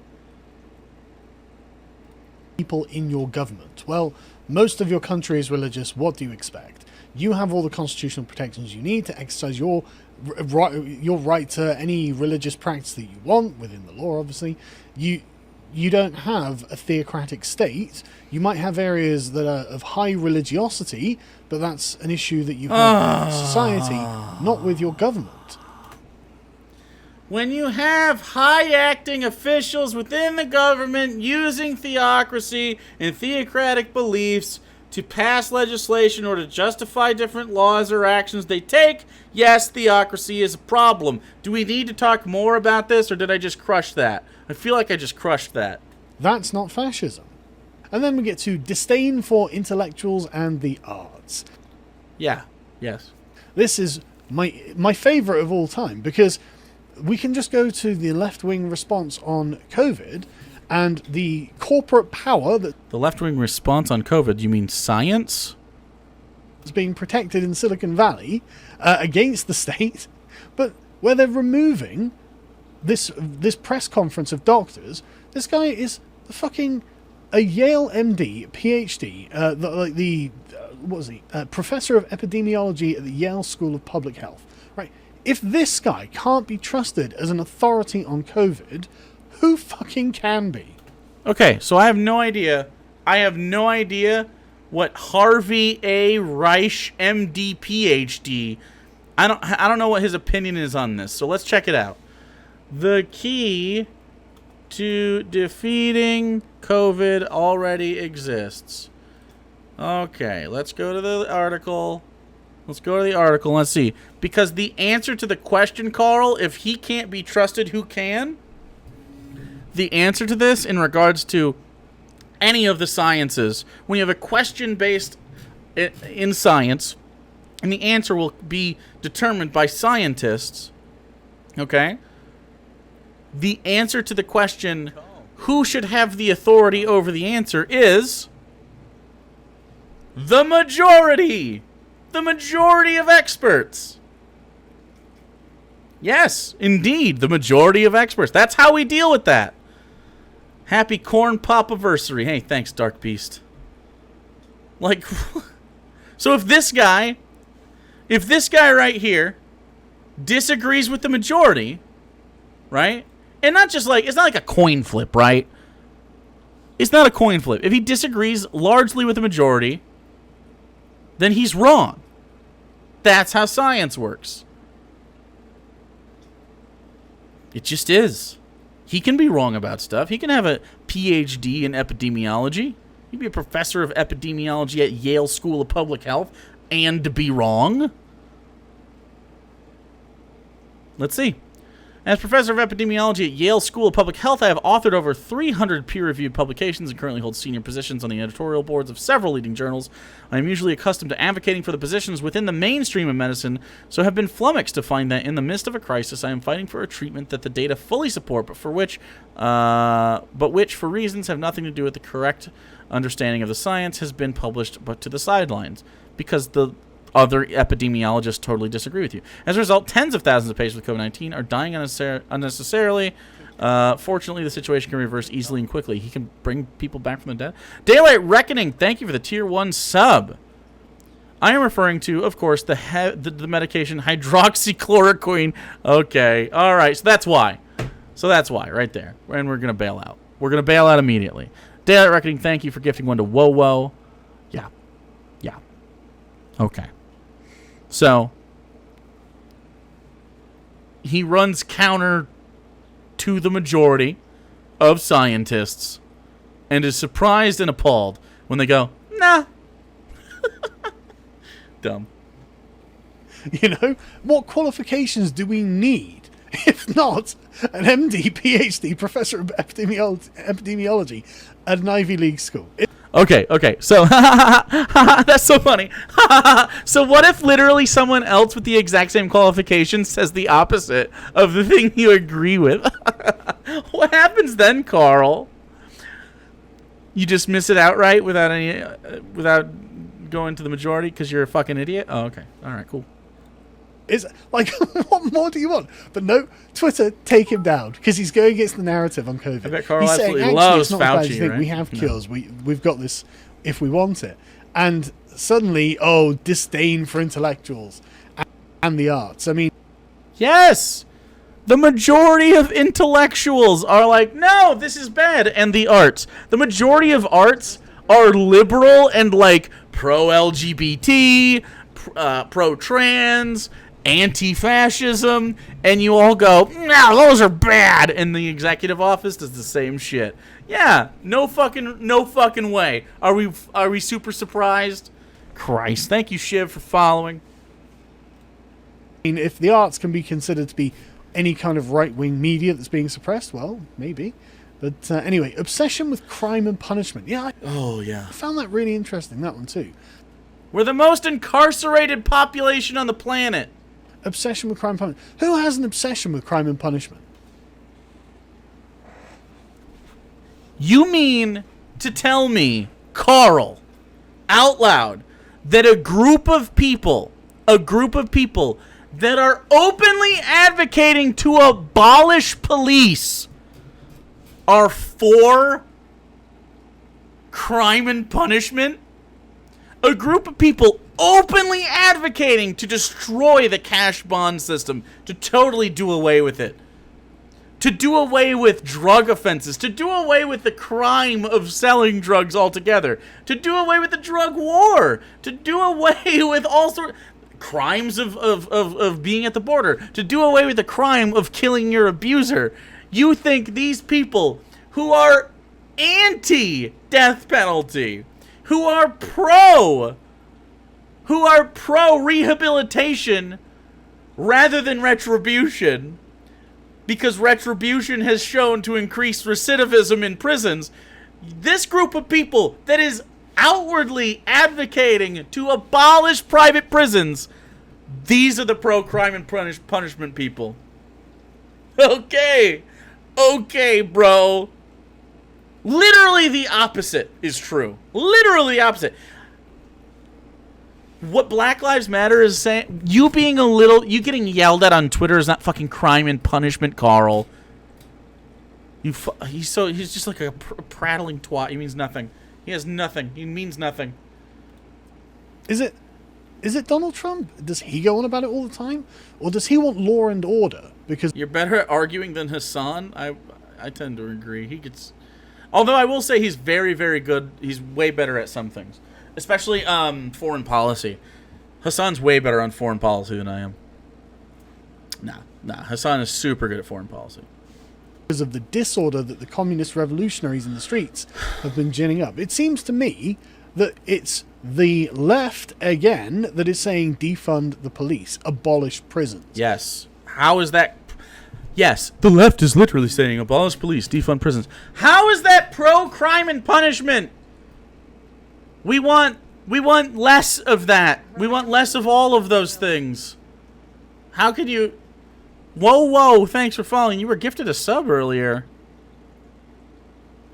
[SPEAKER 2] People in your government. Well, most of your country is religious. What do you expect? You have all the constitutional protections you need to exercise your right to any religious practice that you want within the law. Obviously, you don't have a theocratic state. You might have areas that are of high religiosity, but that's an issue that you have with society, not with your government.
[SPEAKER 1] When you have high-acting officials within the government using theocracy and theocratic beliefs to pass legislation or to justify different laws or actions they take, yes, theocracy is a problem. Do we need to talk more about this, or did I just crush that? I feel like I just crushed that.
[SPEAKER 2] That's not fascism. And then we get to disdain for intellectuals and the arts.
[SPEAKER 1] Yeah, yes.
[SPEAKER 2] This is my favourite of all time, because we can just go to the left-wing response on COVID and the corporate power that...
[SPEAKER 1] The left-wing response on COVID, you mean science?
[SPEAKER 2] ...is being protected in Silicon Valley against the state, but where they're removing this press conference of doctors. This guy is a Yale MD, PhD, what was he? Professor of epidemiology at the Yale School of Public Health. Right? If this guy can't be trusted as an authority on COVID, who fucking can be?
[SPEAKER 1] Okay, so I have no idea. What Harvey A. Reich, MD, PhD. I don't know what his opinion is on this. So let's check it out. The key to defeating COVID already exists. Okay, let's go to the article. Let's see. Because the answer to the question, Carl, if he can't be trusted, who can? The answer to this in regards to any of the sciences, when you have a question based in science, and the answer will be determined by scientists, okay? The answer to the question, who should have the authority over the answer, is the majority. The majority of experts. Yes, indeed, the majority of experts. That's how we deal with that. Happy Corn Pop-iversary. Hey, thanks, Dark Beast. Like, so if this guy right here disagrees with the majority, right? And not just like, it's not like a coin flip, right? It's not a coin flip. If he disagrees largely with the majority, then he's wrong. That's how science works. It just is. He can be wrong about stuff. He can have a PhD in epidemiology. He'd be a professor of epidemiology at Yale School of Public Health and be wrong. Let's see. As professor of epidemiology at Yale School of Public Health, I have authored over 300 peer-reviewed publications and currently hold senior positions on the editorial boards of several leading journals. I am usually accustomed to advocating for the positions within the mainstream of medicine, so have been flummoxed to find that in the midst of a crisis, I am fighting for a treatment that the data fully support, but which for reasons have nothing to do with the correct understanding of the science has been published but to the sidelines, because the other epidemiologists totally disagree with you. As a result, tens of thousands of patients with COVID-19 are dying unnecessarily. Fortunately, the situation can reverse easily and quickly. He can bring people back from the dead. Daylight Reckoning, thank you for the tier 1 sub. I am referring to, of course, the medication hydroxychloroquine. Okay, all right, so that's why. Right there. And we're going to bail out. We're going to bail out immediately. Daylight Reckoning, thank you for gifting one to Whoa. Yeah. Okay. So, he runs counter to the majority of scientists and is surprised and appalled when they go, nah. Dumb.
[SPEAKER 2] You know, what qualifications do we need, if not an MD, PhD, Professor of Epidemiology at an Ivy League school?
[SPEAKER 1] Okay, so that's so funny. So what if literally someone else with the exact same qualifications says the opposite of the thing you agree with? What happens then, Carl? You just miss it outright without going to the majority because you're a fucking idiot? Oh, okay. All right, cool.
[SPEAKER 2] It's like, what more do you want? But no, Twitter, take him down because he's going against the narrative on COVID.
[SPEAKER 1] I bet Carl
[SPEAKER 2] he's
[SPEAKER 1] absolutely
[SPEAKER 2] saying,
[SPEAKER 1] loves
[SPEAKER 2] it's not as bad as you
[SPEAKER 1] Fauci,
[SPEAKER 2] think.
[SPEAKER 1] right?
[SPEAKER 2] We have cures. No. We've got this if we want it. And suddenly, disdain for intellectuals and the arts. I mean,
[SPEAKER 1] yes. The majority of intellectuals are like, no, this is bad. And the arts. The majority of arts are liberal and like pro-LGBT, pro-trans, anti-fascism, and you all go, no, those are bad. And the executive office does the same shit. Yeah, no fucking way. Are we super surprised? Christ, thank you, Shiv, for following.
[SPEAKER 2] I mean, if the arts can be considered to be any kind of right-wing media that's being suppressed, well, maybe. But anyway, obsession with crime and punishment. Yeah, I found that really interesting, that one too.
[SPEAKER 1] We're the most incarcerated population on the planet.
[SPEAKER 2] Obsession with crime and punishment. Who has an obsession with crime and punishment?
[SPEAKER 1] You mean to tell me, Carl, out loud, that a group of people that are openly advocating to abolish police are for crime and punishment? A group of people openly advocating to destroy the cash bond system, to totally do away with it. To do away with drug offenses, to do away with the crime of selling drugs altogether, to do away with the drug war, to do away with all sorts crimes of being at the border, to do away with the crime of killing your abuser. You think these people who are anti-death penalty, who are pro rehabilitation rather than retribution, because retribution has shown to increase recidivism in prisons, this group of people that is outwardly advocating to abolish private prisons, these are the pro-crime and punishment people. Okay, bro. Literally the opposite is true. Literally the opposite. What Black Lives Matter is saying, you getting yelled at on Twitter is not fucking crime and punishment, Carl. He's just like a prattling twat. He means nothing. He has nothing. He means nothing.
[SPEAKER 2] Is it Donald Trump? Does he go on about it all the time? Or does he want law and order? Because
[SPEAKER 1] you're better at arguing than Hassan. I tend to agree. Although I will say he's very, very good. He's way better at some things. Especially foreign policy. Hassan's way better on foreign policy than I am. Nah. Hassan is super good at foreign policy.
[SPEAKER 2] Because of the disorder that the communist revolutionaries in the streets have been ginning up. It seems to me that it's the left, again, that is saying defund the police, abolish prisons.
[SPEAKER 1] Yes. How is that? Yes, the left is literally saying abolish police, defund prisons. How is that pro-crime and punishment? We want less of that. We want less of all of those things. How could you... Whoa, thanks for following. You were gifted a sub earlier.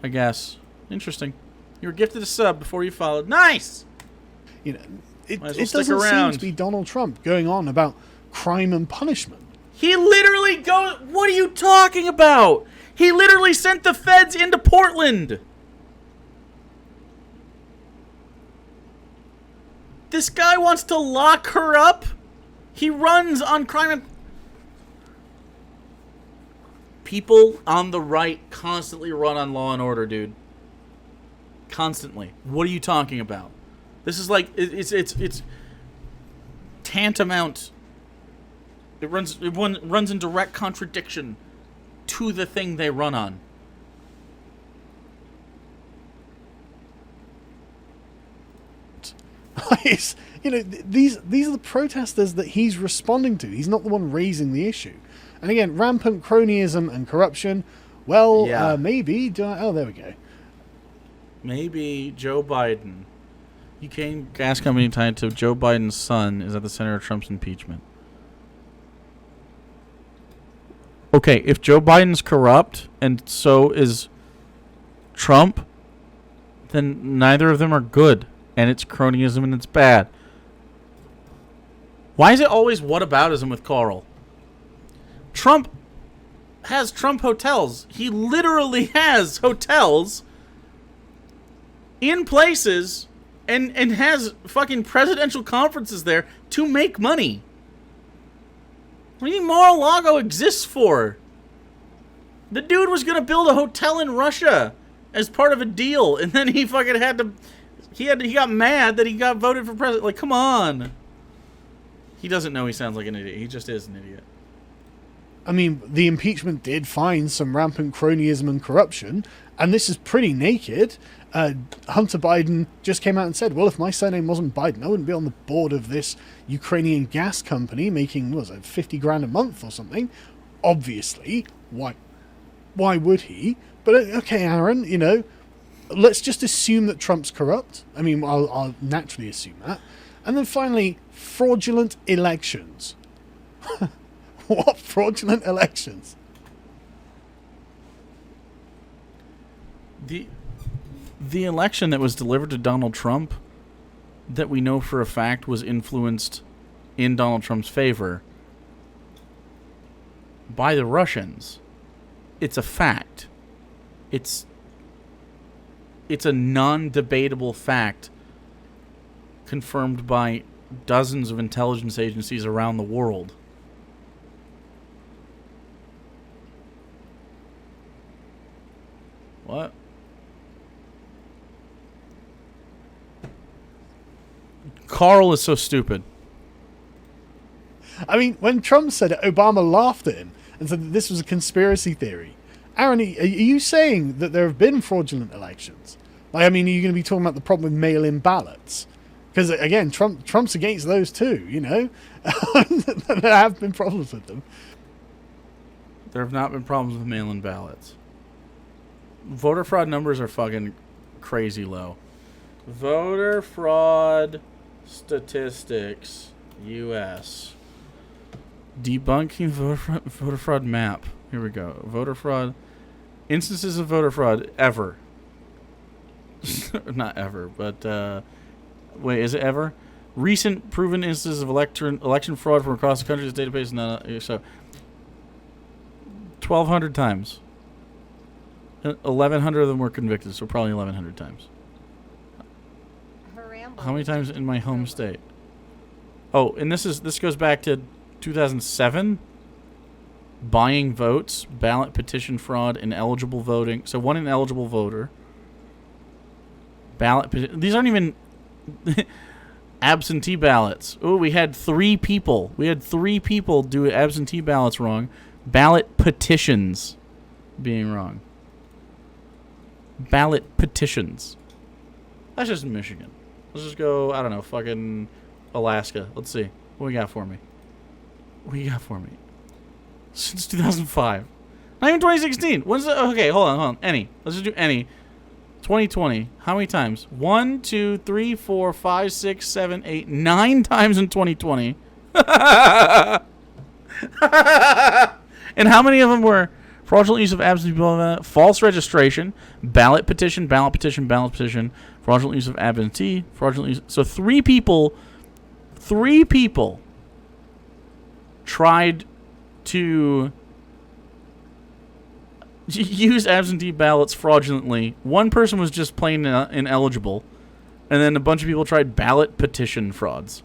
[SPEAKER 1] I guess. Interesting. You were gifted a sub before you followed. Nice!
[SPEAKER 2] You know, it doesn't seem to be Donald Trump going on about crime and punishment.
[SPEAKER 1] He literally goes... What are you talking about? He literally sent the feds into Portland. This guy wants to lock her up. He runs on crime and... People on the right constantly run on law and order, dude. Constantly. What are you talking about? This is like... It's tantamount... It runs in direct contradiction to the thing they run on.
[SPEAKER 2] You know, these are the protesters that he's responding to. He's not the one raising the issue. And again, rampant cronyism and corruption. Well,
[SPEAKER 1] yeah.
[SPEAKER 2] Maybe. Oh, there we go.
[SPEAKER 1] Maybe Joe Biden. UK gas company tied to Joe Biden's son is at the center of Trump's impeachment. Okay, if Joe Biden's corrupt and so is Trump, then neither of them are good. And it's cronyism and it's bad. Why is it always whataboutism with Carl? Trump has Trump hotels. He literally has hotels in places and has fucking presidential conferences there to make money. What do you think Mar-a-Lago exists for? The dude was gonna build a hotel in Russia as part of a deal, and then he fucking had to. He got mad that he got voted for president. Like, come on. He doesn't know he sounds like an idiot. He just is an idiot.
[SPEAKER 2] I mean, the impeachment did find some rampant cronyism and corruption, and this is pretty naked. Hunter Biden just came out and said, well, if my surname wasn't Biden, I wouldn't be on the board of this Ukrainian gas company making, what was it, 50 grand a month or something. Obviously, why would he? But okay, Aaron, you know, let's just assume that Trump's corrupt. I mean, I'll naturally assume that. And then finally, fraudulent elections. What fraudulent elections?
[SPEAKER 1] The election that was delivered to Donald Trump, that we know for a fact was influenced in Donald Trump's favor by the Russians. It's a fact. It's a non-debatable fact confirmed by dozens of intelligence agencies around the world. What? Carl is so stupid.
[SPEAKER 2] I mean, when Trump said it, Obama laughed at him and said that this was a conspiracy theory. Aaron, are you saying that there have been fraudulent elections? Like, I mean, are you going to be talking about the problem with mail-in ballots? Because, again, Trump's against those too, you know? There have been problems with them.
[SPEAKER 1] There have not been problems with mail-in ballots. Voter fraud numbers are fucking crazy low. Voter fraud statistics, U.S. Debunking voter fraud map. Here we go. Voter fraud. Instances of voter fraud ever. Not ever, but wait, is it ever? Recent proven instances of election fraud from across the country. This database is not so 1,200 times. 1,100 of them were convicted, so probably 1,100 times. How many times in my home state? Oh, and this goes back to 2007. Buying votes, ballot petition fraud, ineligible voting. So one ineligible voter. These aren't even absentee ballots. Oh, we had 3 people. We had 3 people do absentee ballots wrong. Ballot petitions being wrong. Ballot petitions. That's just in Michigan. Let's just go, I don't know, fucking Alaska. Let's see. What we got for me? Since 2005. Not even 2016. When's the... Okay, hold on. Any. Let's just do any. 2020. How many times? 1, 2, 3, 4, 5, 6, 7, 8, 9 times in 2020. And how many of them were fraudulent use of absentee ballot, false registration, ballot petition, fraudulent use of absentee, fraudulent use... So 3 people tried to use absentee ballots fraudulently. One person was just plain ineligible, and then a bunch of people tried ballot petition frauds.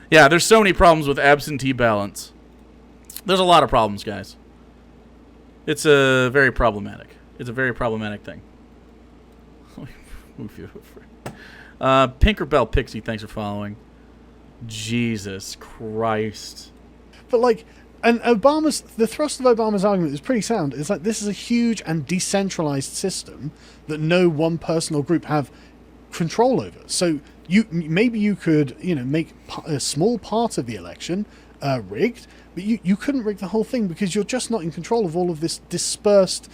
[SPEAKER 1] Yeah, there's so many problems with absentee ballots. There's a lot of problems, guys. It's very problematic. It's a very problematic thing. Pinkerbell Pixie, thanks for following. Jesus Christ.
[SPEAKER 2] But like, and the thrust of Obama's argument is pretty sound. It's like, this is a huge and decentralized system that no one person or group have control over. So maybe you could, you know, make a small part of the election rigged, but you couldn't rig the whole thing because you're just not in control of all of this dispersed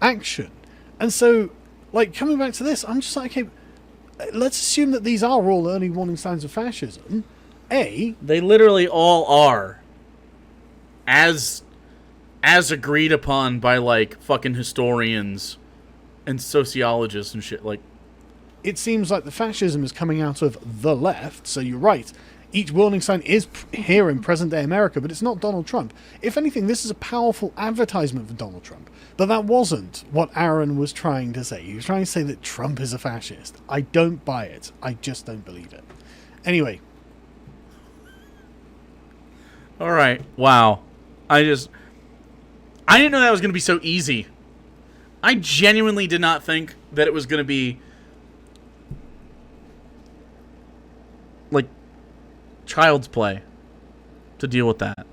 [SPEAKER 2] action. And so, like, coming back to this, I'm just like, okay, let's assume that these are all early warning signs of fascism. They
[SPEAKER 1] literally all are. As agreed upon by, like, fucking historians and sociologists and shit. Like,
[SPEAKER 2] it seems like the fascism is coming out of the left, so you're right. Each warning sign is here in present-day America, but it's not Donald Trump. If anything, this is a powerful advertisement for Donald Trump. But that wasn't what Aaron was trying to say. He was trying to say that Trump is a fascist. I don't buy it. I just don't believe it. Anyway,
[SPEAKER 1] All right. Wow. I didn't know that was going to be so easy. I genuinely did not think that it was going to be like child's play to deal with that.